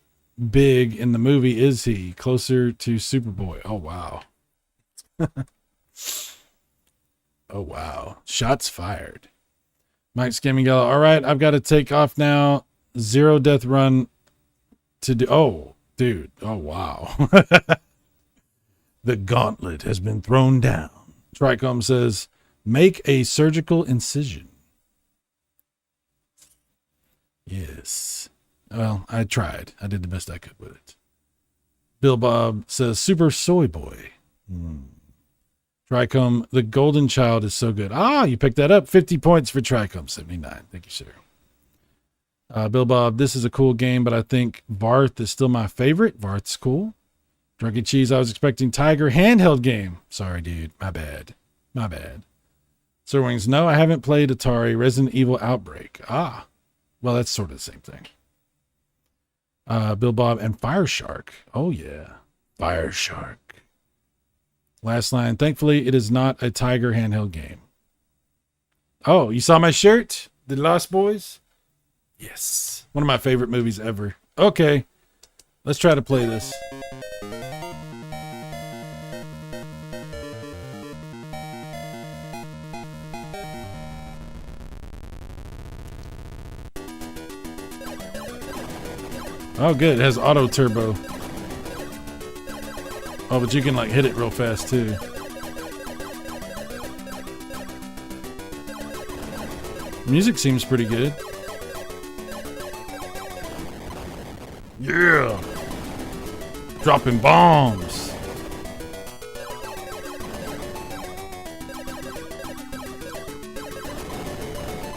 big in the movie, is he? Closer to Superboy. Oh, wow. Oh, wow. Shots fired. Mike Scammingello. All right, I've got to take off now. 0 death run to do. Oh, dude. Oh, wow. The gauntlet has been thrown down. Tricom says, make a surgical incision. Yes. Well, I tried. I did the best I could with it. Bill Bob says, Super Soy Boy. Tricom, the Golden Child is so good. Ah, you picked that up. 50 points for Tricom, 79. Thank you, sir. Bill Bob, this is a cool game, but I think Varth is still my favorite. Varth's cool. Drunky Cheese, I was expecting Tiger handheld game. Sorry, dude. My bad. My bad. Sir Wings, no, I haven't played Atari Resident Evil Outbreak. Ah, well, that's sort of the same thing. Bill Bob and Fire Shark. Oh, yeah. Fire Shark. Last line. Thankfully, it is not a Tiger handheld game. Oh, you saw my shirt? The Lost Boys? Yes. One of my favorite movies ever. Okay. Let's try to play this. Oh, good. It has auto turbo. Oh, but you can like hit it real fast too. Music seems pretty good. Yeah. Dropping bombs.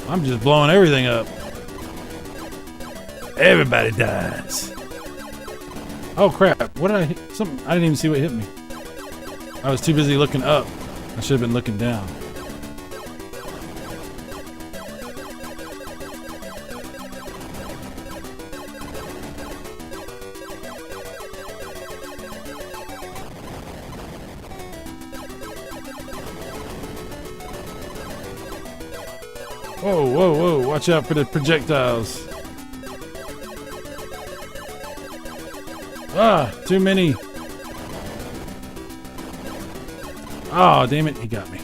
I'm just blowing everything up. Everybody dies. Oh crap, what did I hit? Something, I didn't even see what hit me. I was too busy looking up. I should have been looking down. Whoa, whoa, whoa, watch out for the projectiles. Ah, too many. Oh, damn it. He got me.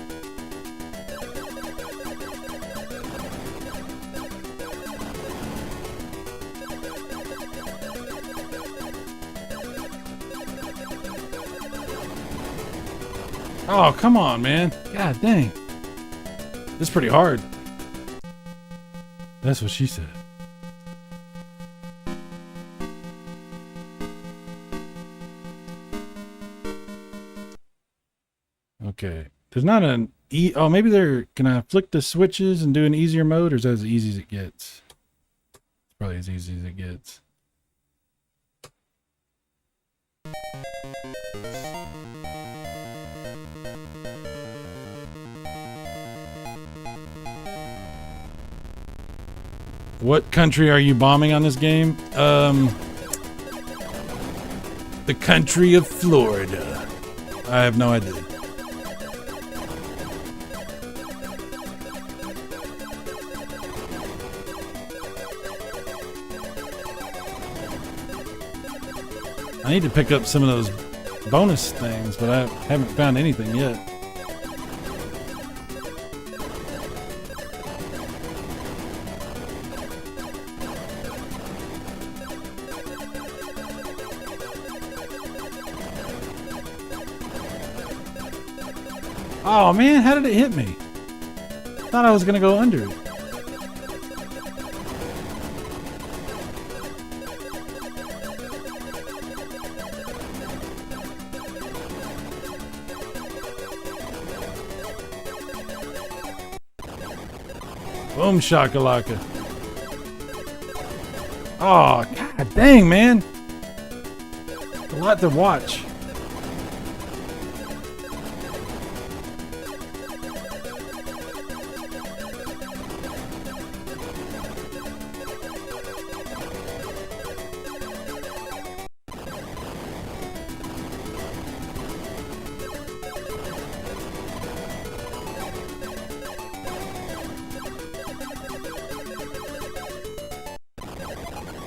Oh, come on, man. God dang. This is pretty hard. That's what she said. Okay. There's not an oh, maybe there, can I flick the switches and do an easier mode, or is that as easy as it gets? It's probably as easy as it gets. What country are you bombing on this game? The country of Florida. I have no idea. I need to pick up some of those bonus things, but I haven't found anything yet. Oh man, how did it hit me? Thought I was gonna go under it. Boom shakalaka. Oh, god dang, man. A lot to watch.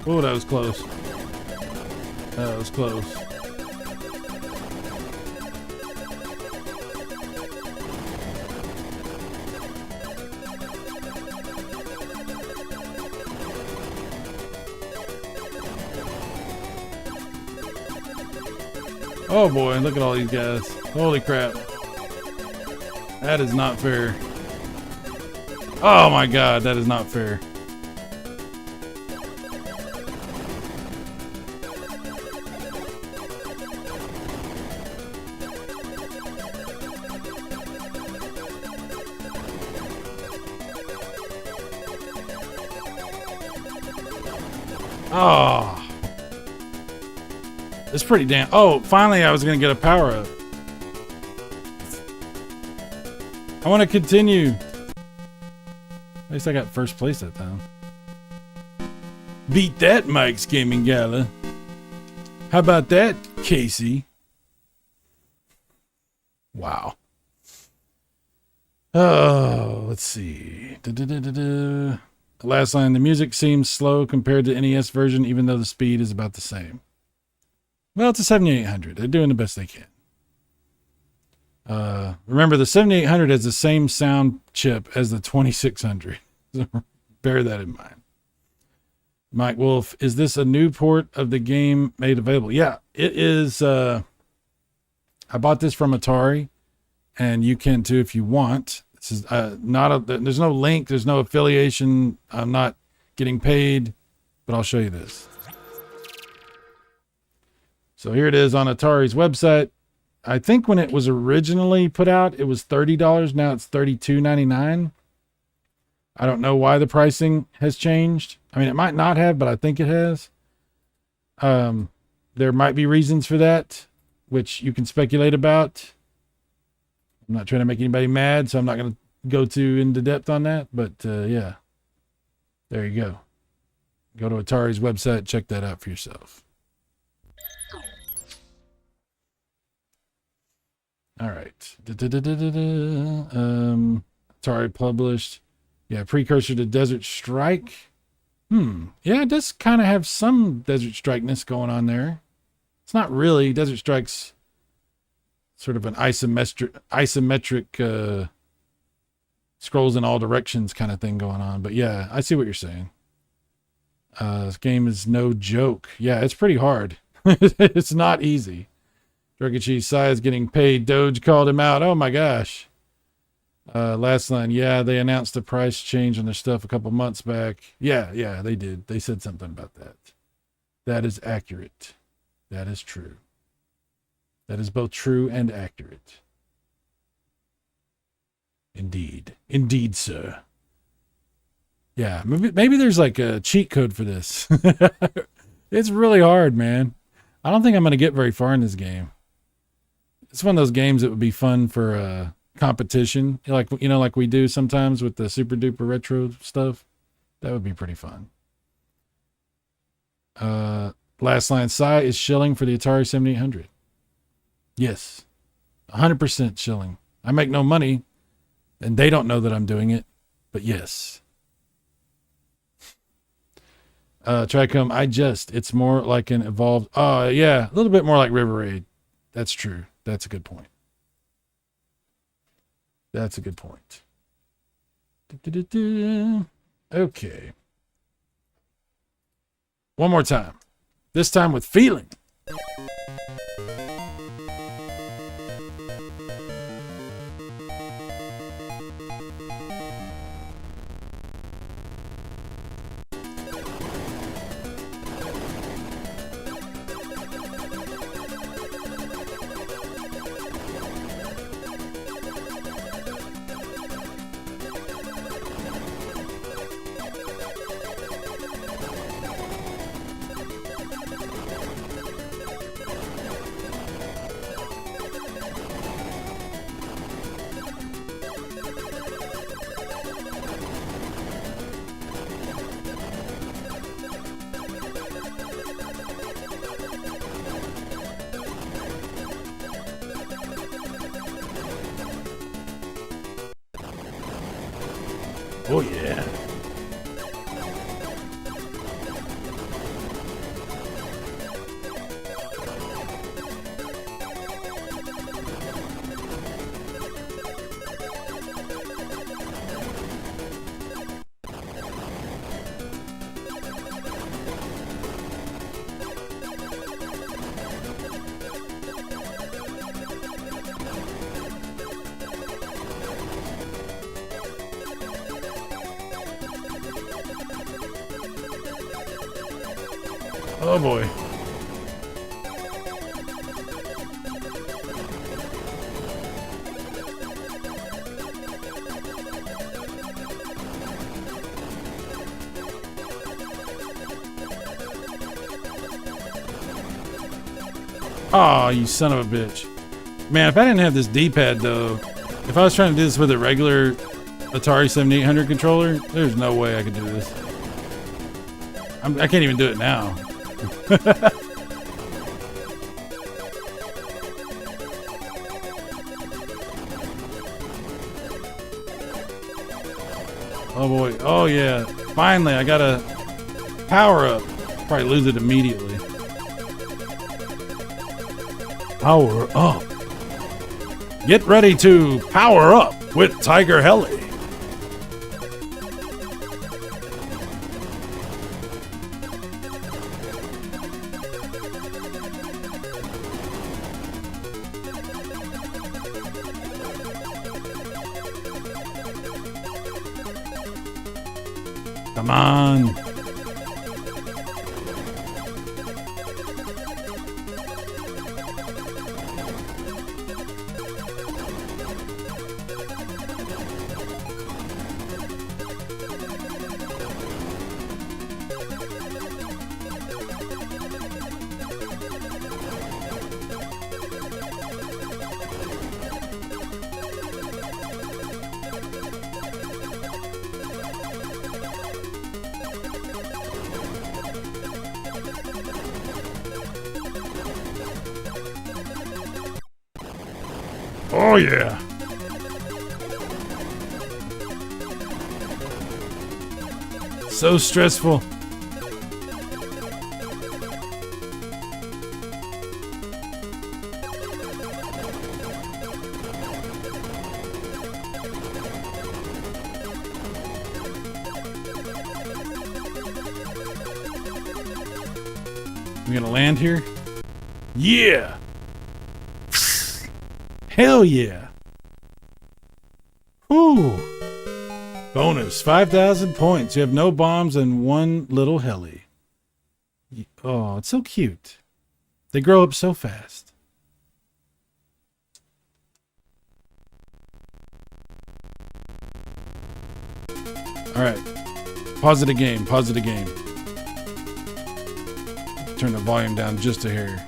Oh, that was close. That was close. Oh boy, look at all these guys. Holy crap. That is not fair. Oh my god, that is not fair. Oh. It's pretty damn. Oh, finally I was going to get a power up. I want to continue. At least I got first place that time. Beat that, Mike's Gaming Gala. How about that, Casey? Wow. Oh, let's see. The last line, the music seems slow compared to NES version, even though the speed is about the same. Well, it's a 7800. They're doing the best they can. Remember, the 7800 has the same sound chip as the 2600. So bear that in mind. Mike Wolf, is this a new port of the game made available? Yeah, it is. I bought this from Atari, and you can too if you want. This is there's no link, there's no affiliation. I'm not getting paid, but I'll show you this. So here it is on Atari's website. I think when it was originally put out, it was $30. Now it's $32.99. I don't know why the pricing has changed. I mean, it might not have, but I think it has. There might be reasons for that, which you can speculate about. I'm not trying to make anybody mad, so I'm not going to go too into depth on that. But yeah, there you go. Go to Atari's website, check that out for yourself. All right. Atari published. Yeah, precursor to Desert Strike. Yeah, it does kind of have some Desert Strike-ness going on there. It's not really. Desert Strike's sort of an isometric scrolls in all directions kind of thing going on. But yeah, I see what you're saying. This game is no joke. Yeah, it's pretty hard. It's not easy. Druggy Sai is getting paid. Doge called him out. Oh my gosh. Last line. Yeah, they announced the price change on their stuff a couple months back. Yeah, they did. They said something about that. That is accurate. That is true. That is both true and accurate. Indeed. Indeed, sir. Yeah, maybe there's like a cheat code for this. It's really hard, man. I don't think I'm going to get very far in this game. It's one of those games that would be fun for competition, like we do sometimes with the super duper retro stuff. That would be pretty fun. Last line, Sai is shilling for the Atari 7800. Yes, 100% shilling. I make no money, and they don't know that I'm doing it, but yes. Tricom, it's more like an evolved, yeah, a little bit more like River Raid. That's true. That's a good point. That's a good point. Okay. One more time. This time with feeling. Oh, yeah. Oh boy. Oh, you son of a bitch. Man, if I didn't have this D-pad though, if I was trying to do this with a regular Atari 7800 controller, there's no way I could do this. I can't even do it now. Oh boy. Oh yeah. Finally, I got a power up. Probably lose it immediately. Power up. Get ready to power up with Tiger Heli. Come on. Oh yeah. So stressful. We gonna land here? Yeah. Hell yeah. Ooh. Bonus, 5,000 points. You have no bombs and one little heli. Oh, it's so cute. They grow up so fast. All right. Pause the game. Pause the game. Turn the volume down just a hair.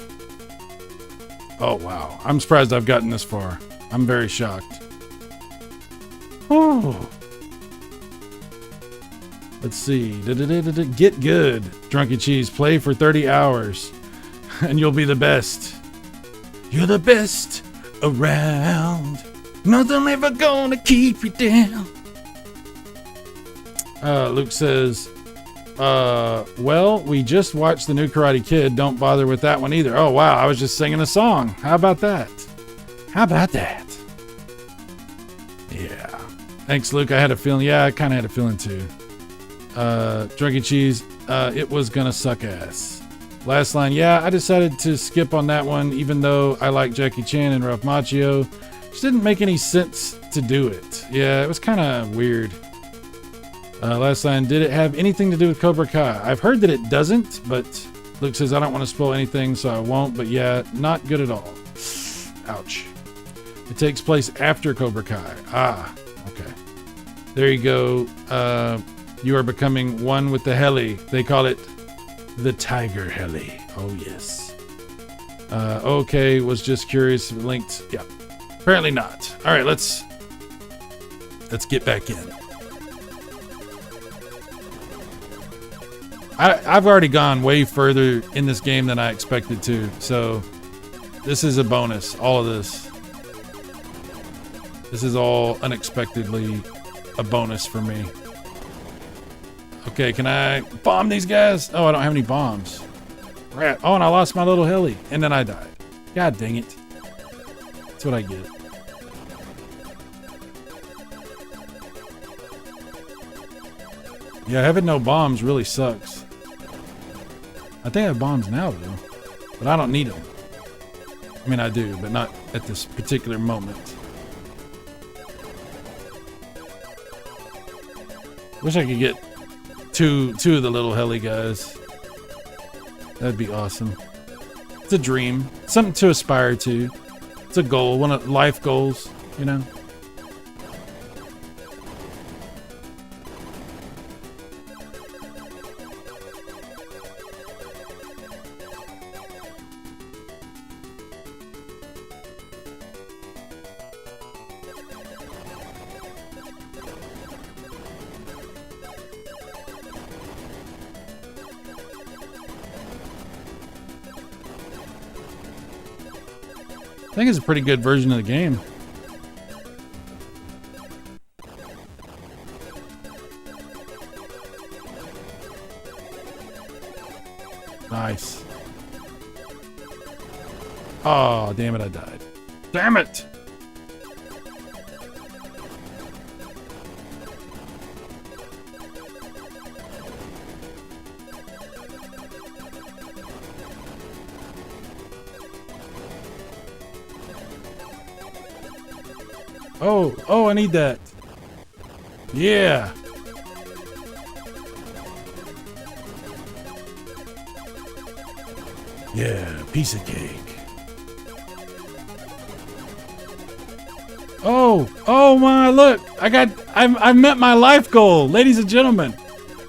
Oh, wow. I'm surprised I've gotten this far. I'm very shocked. Oh. Let's see. Get good. Drunky Cheese. Play for 30 hours. And you'll be the best. You're the best around. Nothing ever gonna keep you down. Luke says, well, we just watched the new Karate Kid. Don't bother with that one either. Oh, wow. I was just singing a song. How about that? How about that? Yeah. Thanks, Luke. I had a feeling. Yeah, I kind of had a feeling too. Drunky Cheese. It was gonna suck ass. Last line. Yeah, I decided to skip on that one, even though I like Jackie Chan and Ralph Macchio. Just didn't make any sense to do it. Yeah, it was kind of weird. Last line, did it have anything to do with Cobra Kai? I've heard that it doesn't, but Luke says I don't want to spoil anything, so I won't. But yeah, not good at all. Ouch. It takes place after Cobra Kai. Ah, okay. There you go. You are becoming one with the heli. They call it the Tiger Heli. Oh, yes. Okay, was just curious if it linked. Yeah, apparently not. All right, let's get back in. I've already gone way further in this game than I expected to, so this is a bonus, all of this. This is all unexpectedly a bonus for me. Okay, can I bomb these guys? Oh, I don't have any bombs. Rat. Oh, and I lost my little heli, and then I died. God dang it. That's what I get. Yeah, having no bombs really sucks. I think I have bombs now, though. But I don't need them. I mean, I do, but not at this particular moment. Wish I could get two of the little heli guys. That'd be awesome. It's a dream. Something to aspire to. It's a goal. One of life goals, you know? I think it's a pretty good version of the game. Nice. Oh, damn it, I died. Damn it! Oh, I need that. Yeah. Yeah, piece of cake. Oh my, look. I've met my life goal. Ladies and gentlemen,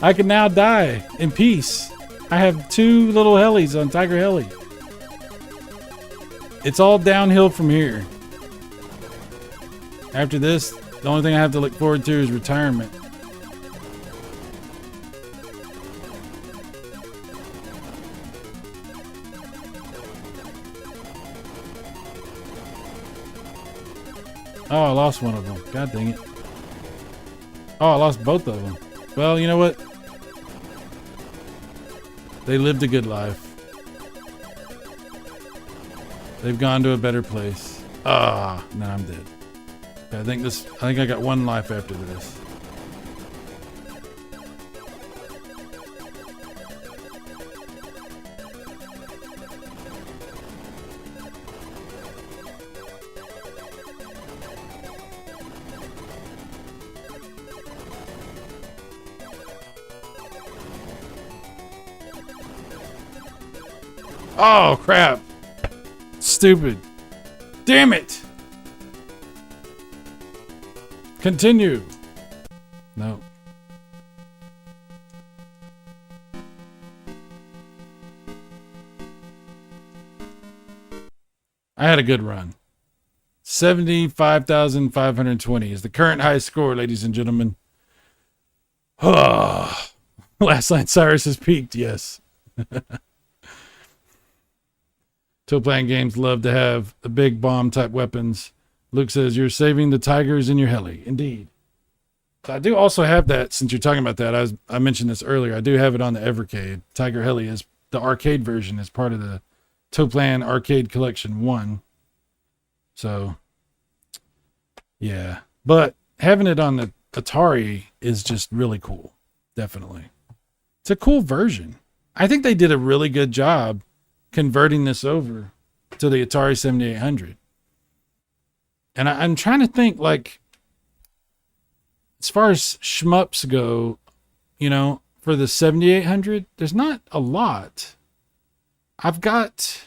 I can now die in peace. I have 2 little helis on Tiger Heli. It's all downhill from here. After this, the only thing I have to look forward to is retirement. Oh, I lost one of them. God dang it. Oh, I lost both of them. Well, you know what? They lived a good life. They've gone to a better place. Ah, now I'm dead. I think I got 1 life after this. Oh, crap. Stupid. Damn it. Continue. No. I had a good run. 75,520 is the current high score, ladies and gentlemen. Oh, Last Night Cyrus has peaked, yes. Till playing games love to have the big bomb type weapons. Luke says, you're saving the tigers in your heli. Indeed. So I do also have that, since you're talking about that. I mentioned this earlier. I do have it on the Evercade. Tiger Heli is the arcade version, is part of the Toplan Arcade Collection 1. So, yeah. But having it on the ATARI is just really cool. Definitely. It's a cool version. I think they did a really good job converting this over to the Atari 7800. And I'm trying to think, like, as far as shmups go, you know, for the 7800, there's not a lot. I've got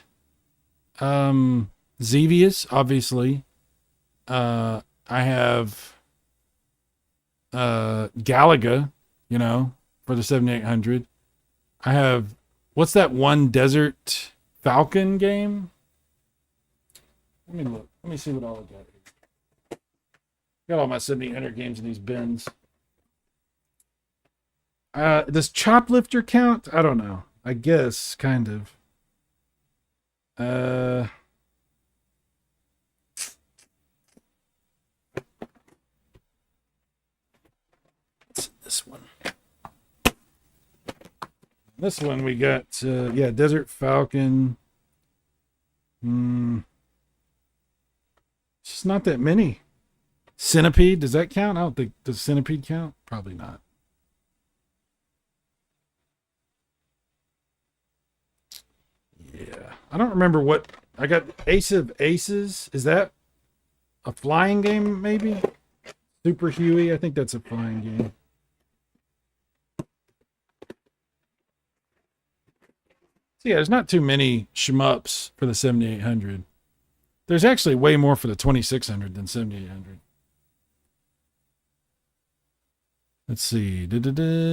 Xevious, obviously. I have Galaga, you know, for the 7800. I have, what's that one Desert Falcon game? Let me look. Let me see what all I got here. Got all my 7800 games in these bins. Does Choplifter count? I don't know. I guess, kind of. This one. This one we got, yeah, Desert Falcon. It's just not that many. Centipede, does that count? I don't think, does Centipede count? Probably not. Yeah, I don't remember what, I got Ace of Aces. Is that a flying game, maybe? Super Huey, I think that's a flying game. So yeah, there's not too many shmups for the 7800. There's actually way more for the 2600 than 7800. Let's see.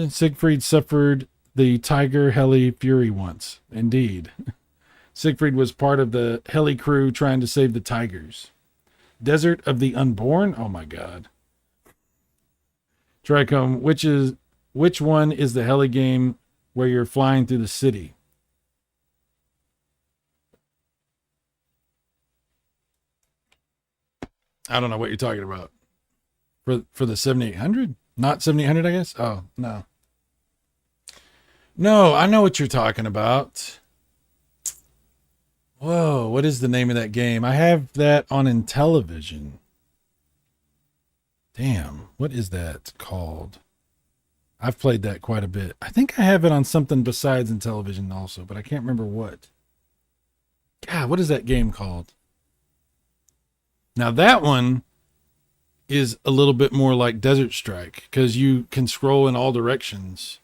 Siegfried suffered the Tiger Heli Fury once. Indeed. Siegfried was part of the Heli crew trying to save the Tigers. Desert of the Unborn? Oh my god. Tricom, which one is the heli game where you're flying through the city? I don't know what you're talking about. For the 7800? Not 7800, I guess? Oh, no. No, I know what you're talking about. Whoa, what is the name of that game? I have that on Intellivision. Damn, what is that called? I've played that quite a bit. I think I have it on something besides Intellivision also, but I can't remember what. God, what is that game called? Now that one is a little bit more like Desert Strike because you can scroll in all directions.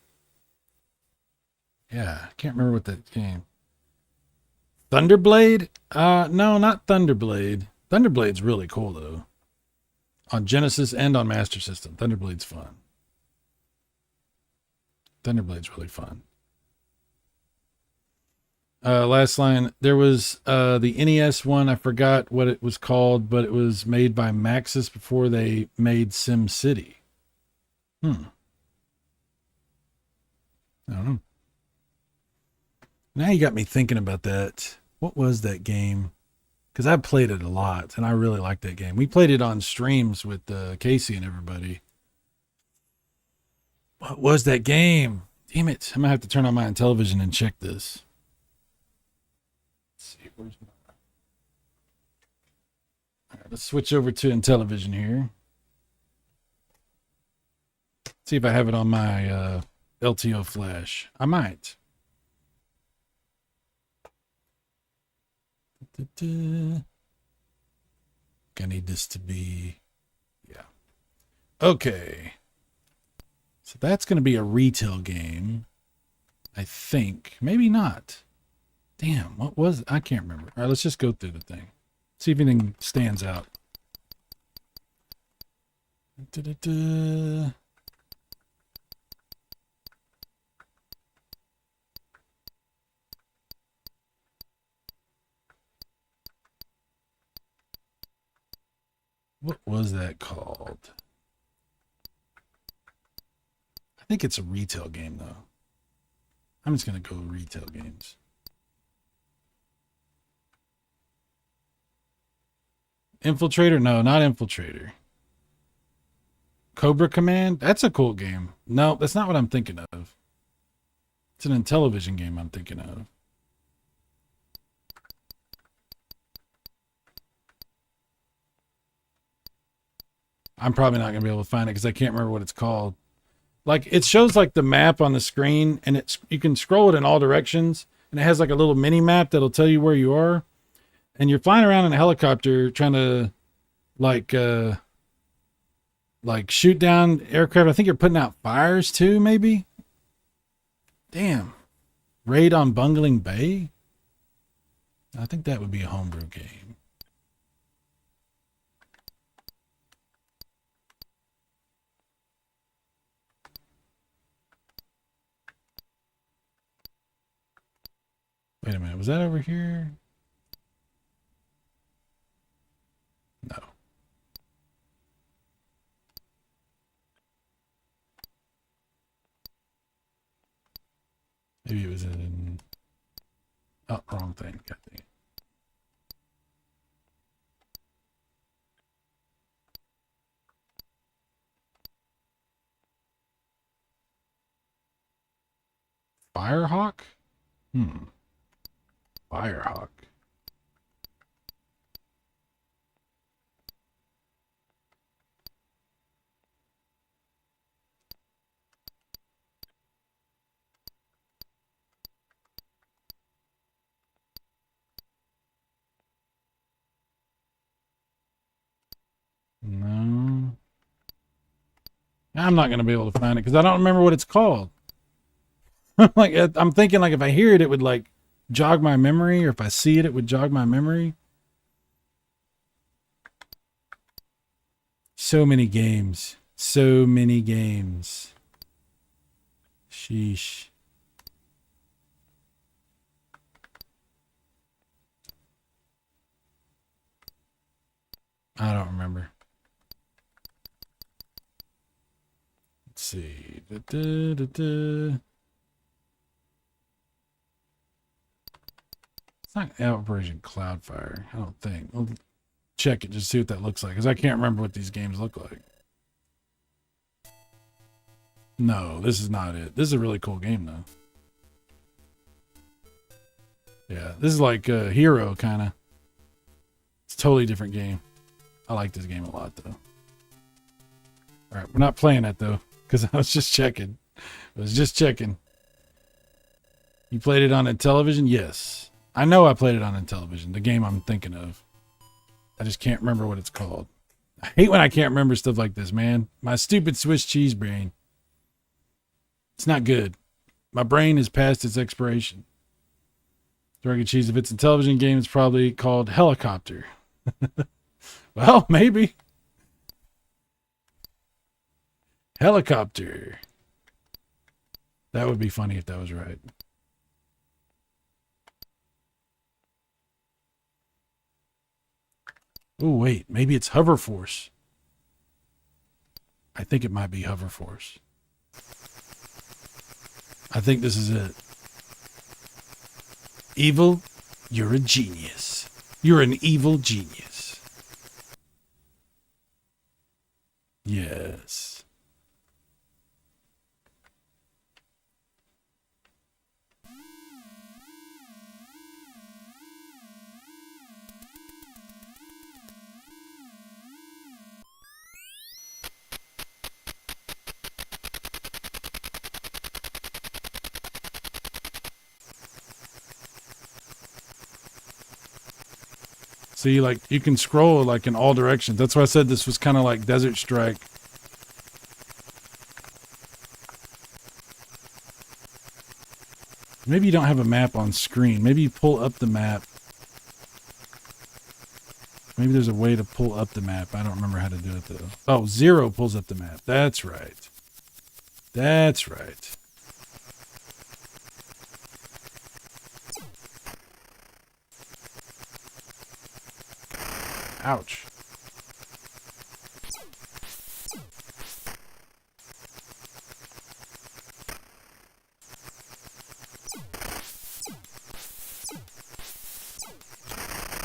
Yeah, I can't remember what that game. Thunderblade? No, not Thunderblade. Thunderblade's really cool though. On Genesis and on Master System. Thunderblade's fun. Thunderblade's really fun. Last line. There was the NES one. I forgot what it was called, but it was made by Maxis before they made Sim City. I don't know. Now you got me thinking about that. What was that game? Because I played it a lot, and I really liked that game. We played it on streams with Casey and everybody. What was that game? Damn it. I'm going to have to turn on my television and check this. Let's see. Where's my... All right, let's switch over to Intellivision here. See if I have it on my LTO flash. I might. I need this to be, yeah. Okay. So that's going to be a retail game. I think. Maybe not. Damn, what was it? I can't remember. All right, let's just go through the thing. See if anything stands out. What was that called? I think it's a retail game, though. I'm just going to go retail games. Infiltrator? No, not Infiltrator. Cobra Command? That's a cool game. No, that's not what I'm thinking of. It's an Intellivision game I'm thinking of. I'm probably not going to be able to find it because I can't remember what it's called. Like, it shows like the map on the screen, and it's you can scroll it in all directions, and it has like a little mini map that'll tell you where you are. And you're flying around in a helicopter trying to like shoot down aircraft. I think you're putting out fires too, maybe. Damn. Raid on Bungling Bay? I think that would be a homebrew game. Wait a minute, was that over here? No. Maybe it was in... Oh, wrong thing. God dang it. Firehawk? Firehawk. No. I'm not going to be able to find it because I don't remember what it's called. Like, I'm thinking like if I hear it, it would like jog my memory, or if I see it, it would jog my memory. So many games. So many games. Sheesh. I don't remember. Let's see. It's not Operation Cloudfire, I don't think. We'll check it, just see what that looks like, because I can't remember what these games look like. No, this is not it. This is a really cool game, though. Yeah, this is like a Hero, kind of. It's a totally different game. I like this game a lot, though. All right, we're not playing it, though, because I was just checking. You played it on a television? Yes. I know I played it on a television, the game I'm thinking of. I just can't remember what it's called. I hate when I can't remember stuff like this, man. My stupid Swiss cheese brain. It's not good. My brain is past its expiration. Dragon Cheese, if it's a television game, it's probably called Helicopter. Well, maybe. Helicopter. That would be funny if that was right. Oh, wait. Maybe it's Hover Force. I think it might be Hover Force. I think this is it. Evil, you're a genius. You're an evil genius. Yes. See, like, you can scroll, like, in all directions. That's why I said this was kind of like Desert Strike. Maybe you don't have a map on screen. Maybe you pull up the map. Maybe there's a way to pull up the map. I don't remember how to do it, though. Oh, 0 pulls up the map. That's right. That's right. Ouch.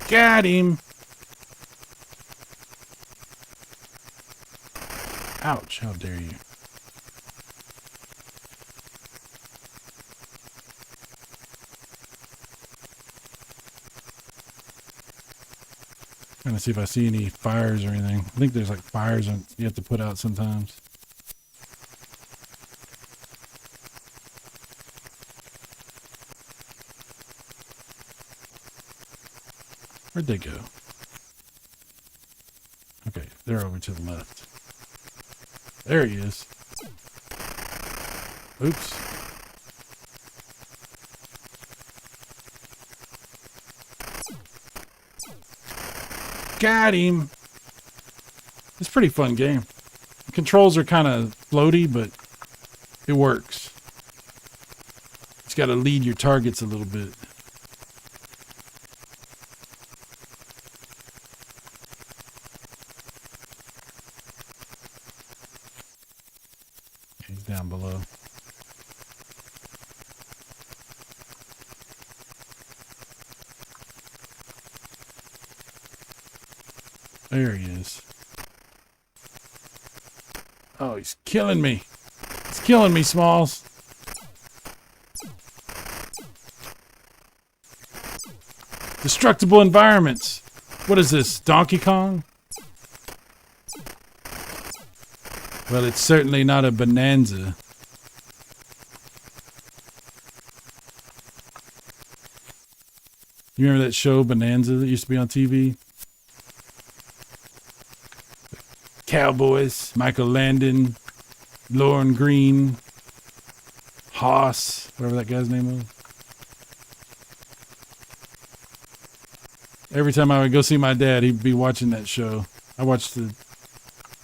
Got him. Ouch, how dare you. Trying to see if I see any fires or anything. I think there's like fires you have to put out sometimes. Where'd they go? Okay, they're over to the left. There he is. Oops. Got him. It's a pretty fun game. The controls are kind of floaty, but it works. Just got to lead your targets a little bit. He's down below. There he is. Oh, he's killing me. He's killing me, Smalls. Destructible environments. What is this, Donkey Kong? Well, it's certainly not a bonanza. You remember that show, Bonanza, that used to be on TV? Cowboys, Michael Landon, Lorne Green, Haas, whatever that guy's name was. Every time I would go see my dad, he'd be watching that show. I watched the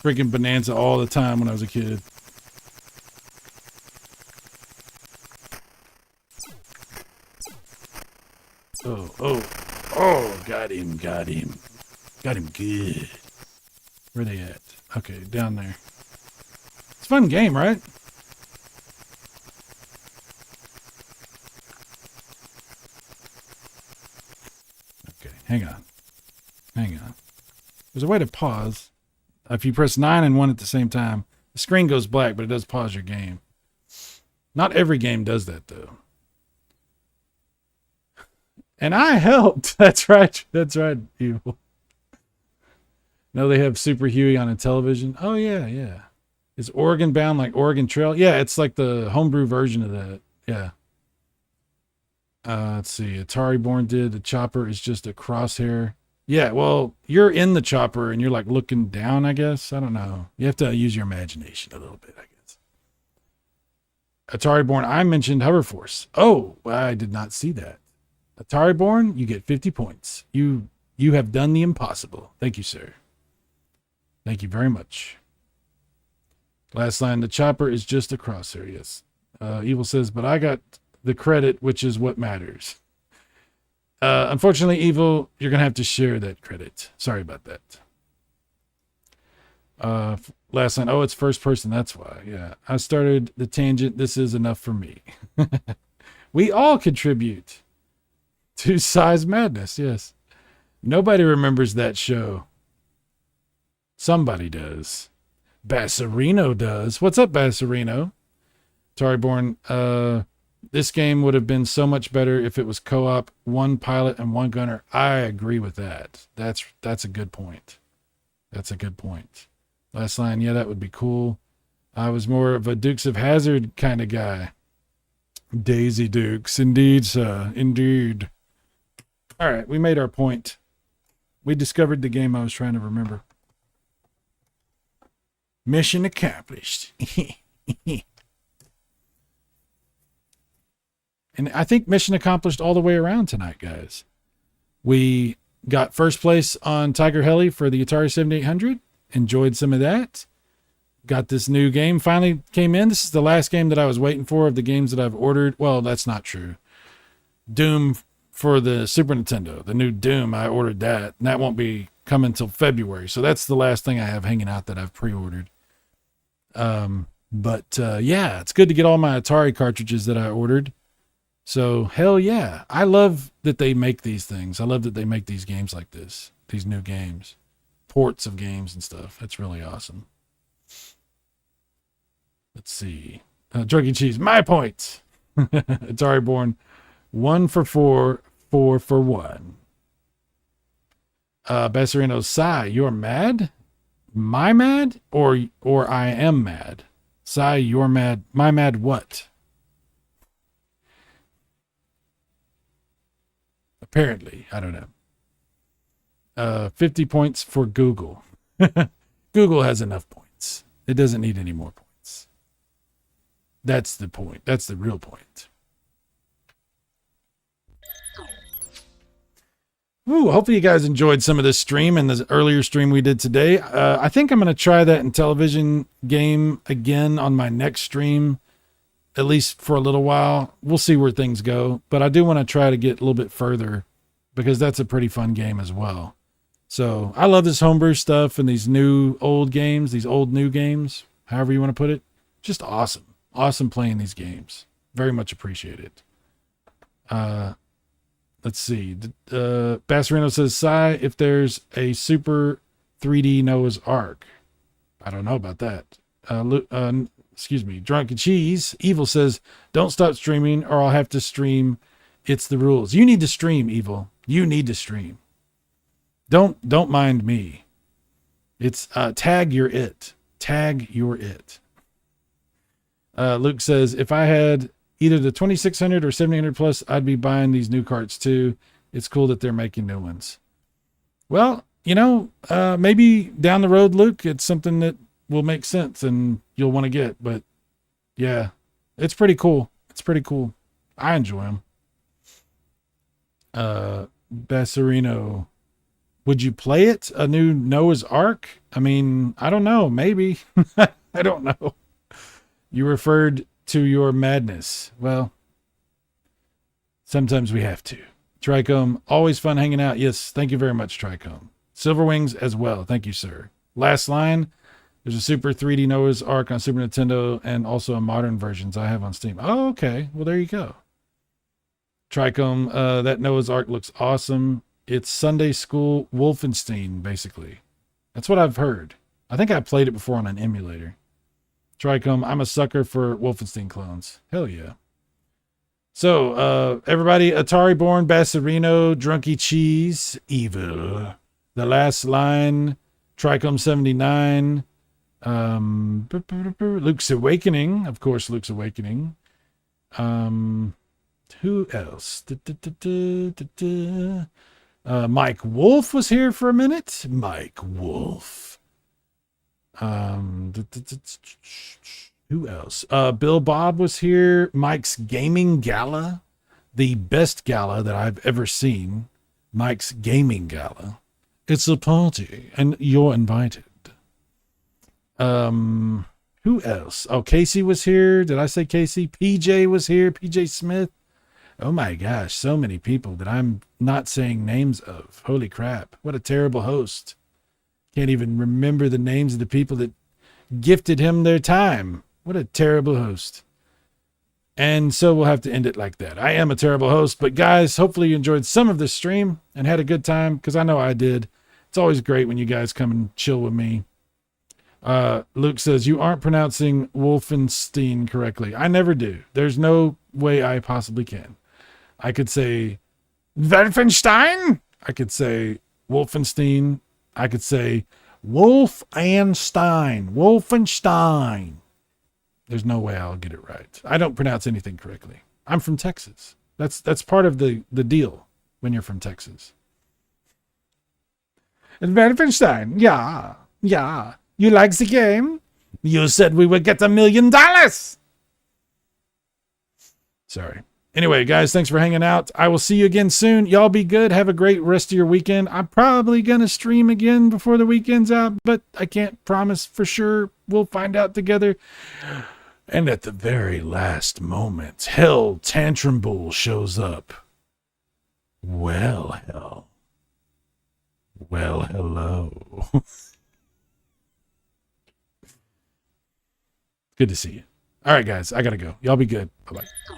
freaking Bonanza all the time when I was a kid. Oh, got him. Got him good. Where they at? Okay, down there. It's a fun game, right? Okay, hang on. There's a way to pause. If you press 9 and 1 at the same time, the screen goes black, but it does pause your game. Not every game does that, though. And I helped. That's right, Evil. No, they have Super Huey on a television. Oh, yeah. Is Oregon Bound like Oregon Trail? Yeah, it's like the homebrew version of that. Yeah. Let's see. Atari Born did. The chopper is just a crosshair. Yeah, well, you're in the chopper and you're like looking down, I guess. I don't know. You have to use your imagination a little bit, I guess. Atari Born, I mentioned Hoverforce. Oh, I did not see that. Atari Born, you get 50 points. You have done the impossible. Thank you, sir. Thank you very much. Last line, the chopper is just a crosshair, yes. Evil says, but I got the credit, which is what matters. Unfortunately, Evil, you're going to have to share that credit. Sorry about that. Last line, oh, it's first person, that's why. Yeah, I started the tangent. This is enough for me. We all contribute to Size Madness, yes. Nobody remembers that show. Somebody does. Bassarino does. What's up, Bassarino? Atari Born, this game would have been so much better if it was co-op, one pilot and one gunner. I agree with that. That's a good point. That's a good point. Last line, yeah, that would be cool. I was more of a Dukes of Hazzard kind of guy. Daisy Dukes, indeed, sir, indeed. All right, we made our point. We discovered the game I was trying to remember. Mission accomplished. And I think mission accomplished all the way around tonight, guys. We got first place on Tiger Heli for the Atari 7800. Enjoyed some of that. Got this new game. Finally came in. This is the last game that I was waiting for of the games that I've ordered. Well, that's not true. Doom for the Super Nintendo. The new Doom, I ordered that. And that won't be coming until February. So that's the last thing I have hanging out that I've pre-ordered. Yeah, it's good to get all my Atari cartridges that I ordered. So, hell yeah. I love that they make these things. I love that they make these games like this. These new games. Ports of games and stuff. That's really awesome. Let's see. Drunky Cheese, my points. Atari Born, 1 for 4, 4 for 1. Bassarino, Sigh, you're mad? My mad? Or I am mad? Sigh, you're mad. My mad what? Apparently, I don't know. 50 points for Google. Google has enough points. It doesn't need any more points. That's the point. That's the real point. Ooh, hopefully you guys enjoyed some of this stream and the earlier stream we did today. I think I'm going to try that in television game again on my next stream, at least for a little while. We'll see where things go, but I do want to try to get a little bit further because that's a pretty fun game as well. So I love this homebrew stuff and these new old games, these old new games, however you want to put it. Just awesome. Awesome playing these games. Very much appreciated. Let's see. Bassarino says, Sigh, if there's a Super 3D Noah's Ark. I don't know about that. Excuse me. Drunken Cheese. Evil says, don't stop streaming or I'll have to stream. It's the rules. You need to stream, Evil. You need to stream. Don't mind me. It's tag your it. Tag your it. Luke says, if I had either the 2600 or 7800 plus, I'd be buying these new carts too. It's cool that they're making new ones. Well, maybe down the road, Luke, it's something that will make sense and you'll want to get. But yeah, it's pretty cool. It's pretty cool. I enjoy them. Bassarino, Would you play it? A new Noah's Ark? I mean, I don't know. Maybe. I don't know. You referred to your madness. Well, sometimes we have to. Tricom, always fun hanging out. Yes, thank you very much, Tricom. Silverwings as well. Thank you, sir. Last line. There's a Super 3D Noah's Ark on Super Nintendo and also a modern versions I have on Steam. Oh, okay. Well, there you go. Tricom, that Noah's Ark looks awesome. It's Sunday School Wolfenstein, basically. That's what I've heard. I think I played it before on an emulator. Tricom, I'm a sucker for Wolfenstein clones. Hell yeah. So, everybody, Atari Born, Bassarino, Drunky Cheese, Evil. The Last Line, Tricom 79, Luke's Awakening, of course, Luke's Awakening. Who else? Mike Wolf was here for a minute. Mike Wolf. Who else? Bill Bob was here. Mike's Gaming Gala, the best gala that I've ever seen. Mike's Gaming Gala. It's a party, and you're invited. Who else? Oh, Casey was here. Did I say Casey? PJ was here. PJ Smith. Oh my gosh, so many people that I'm not saying names of. Holy crap. What a terrible host. Can't even remember the names of the people that gifted him their time. What a terrible host. And so we'll have to end it like that. I am a terrible host, but guys, hopefully you enjoyed some of this stream and had a good time, because I know I did. It's always great when you guys come and chill with me. Luke says, you aren't pronouncing Wolfenstein correctly. I never do. There's no way I possibly can. I could say Wolfenstein. I could say Wolfenstein. I could say Wolfenstein. Wolfenstein. There's no way I'll get it right. I don't pronounce anything correctly. I'm from Texas. That's part of the deal when you're from Texas. Wolfenstein. Yeah. Yeah. You like the game? You said we would get $1 million. Sorry. Anyway, guys, thanks for hanging out. I will see you again soon. Y'all be good. Have a great rest of your weekend. I'm probably going to stream again before the weekend's out, but I can't promise for sure. We'll find out together. And at the very last moment, Hell Tantrum Bull shows up. Well, hell. Well, hello. Good to see you. All right, guys, I got to go. Y'all be good. Bye-bye.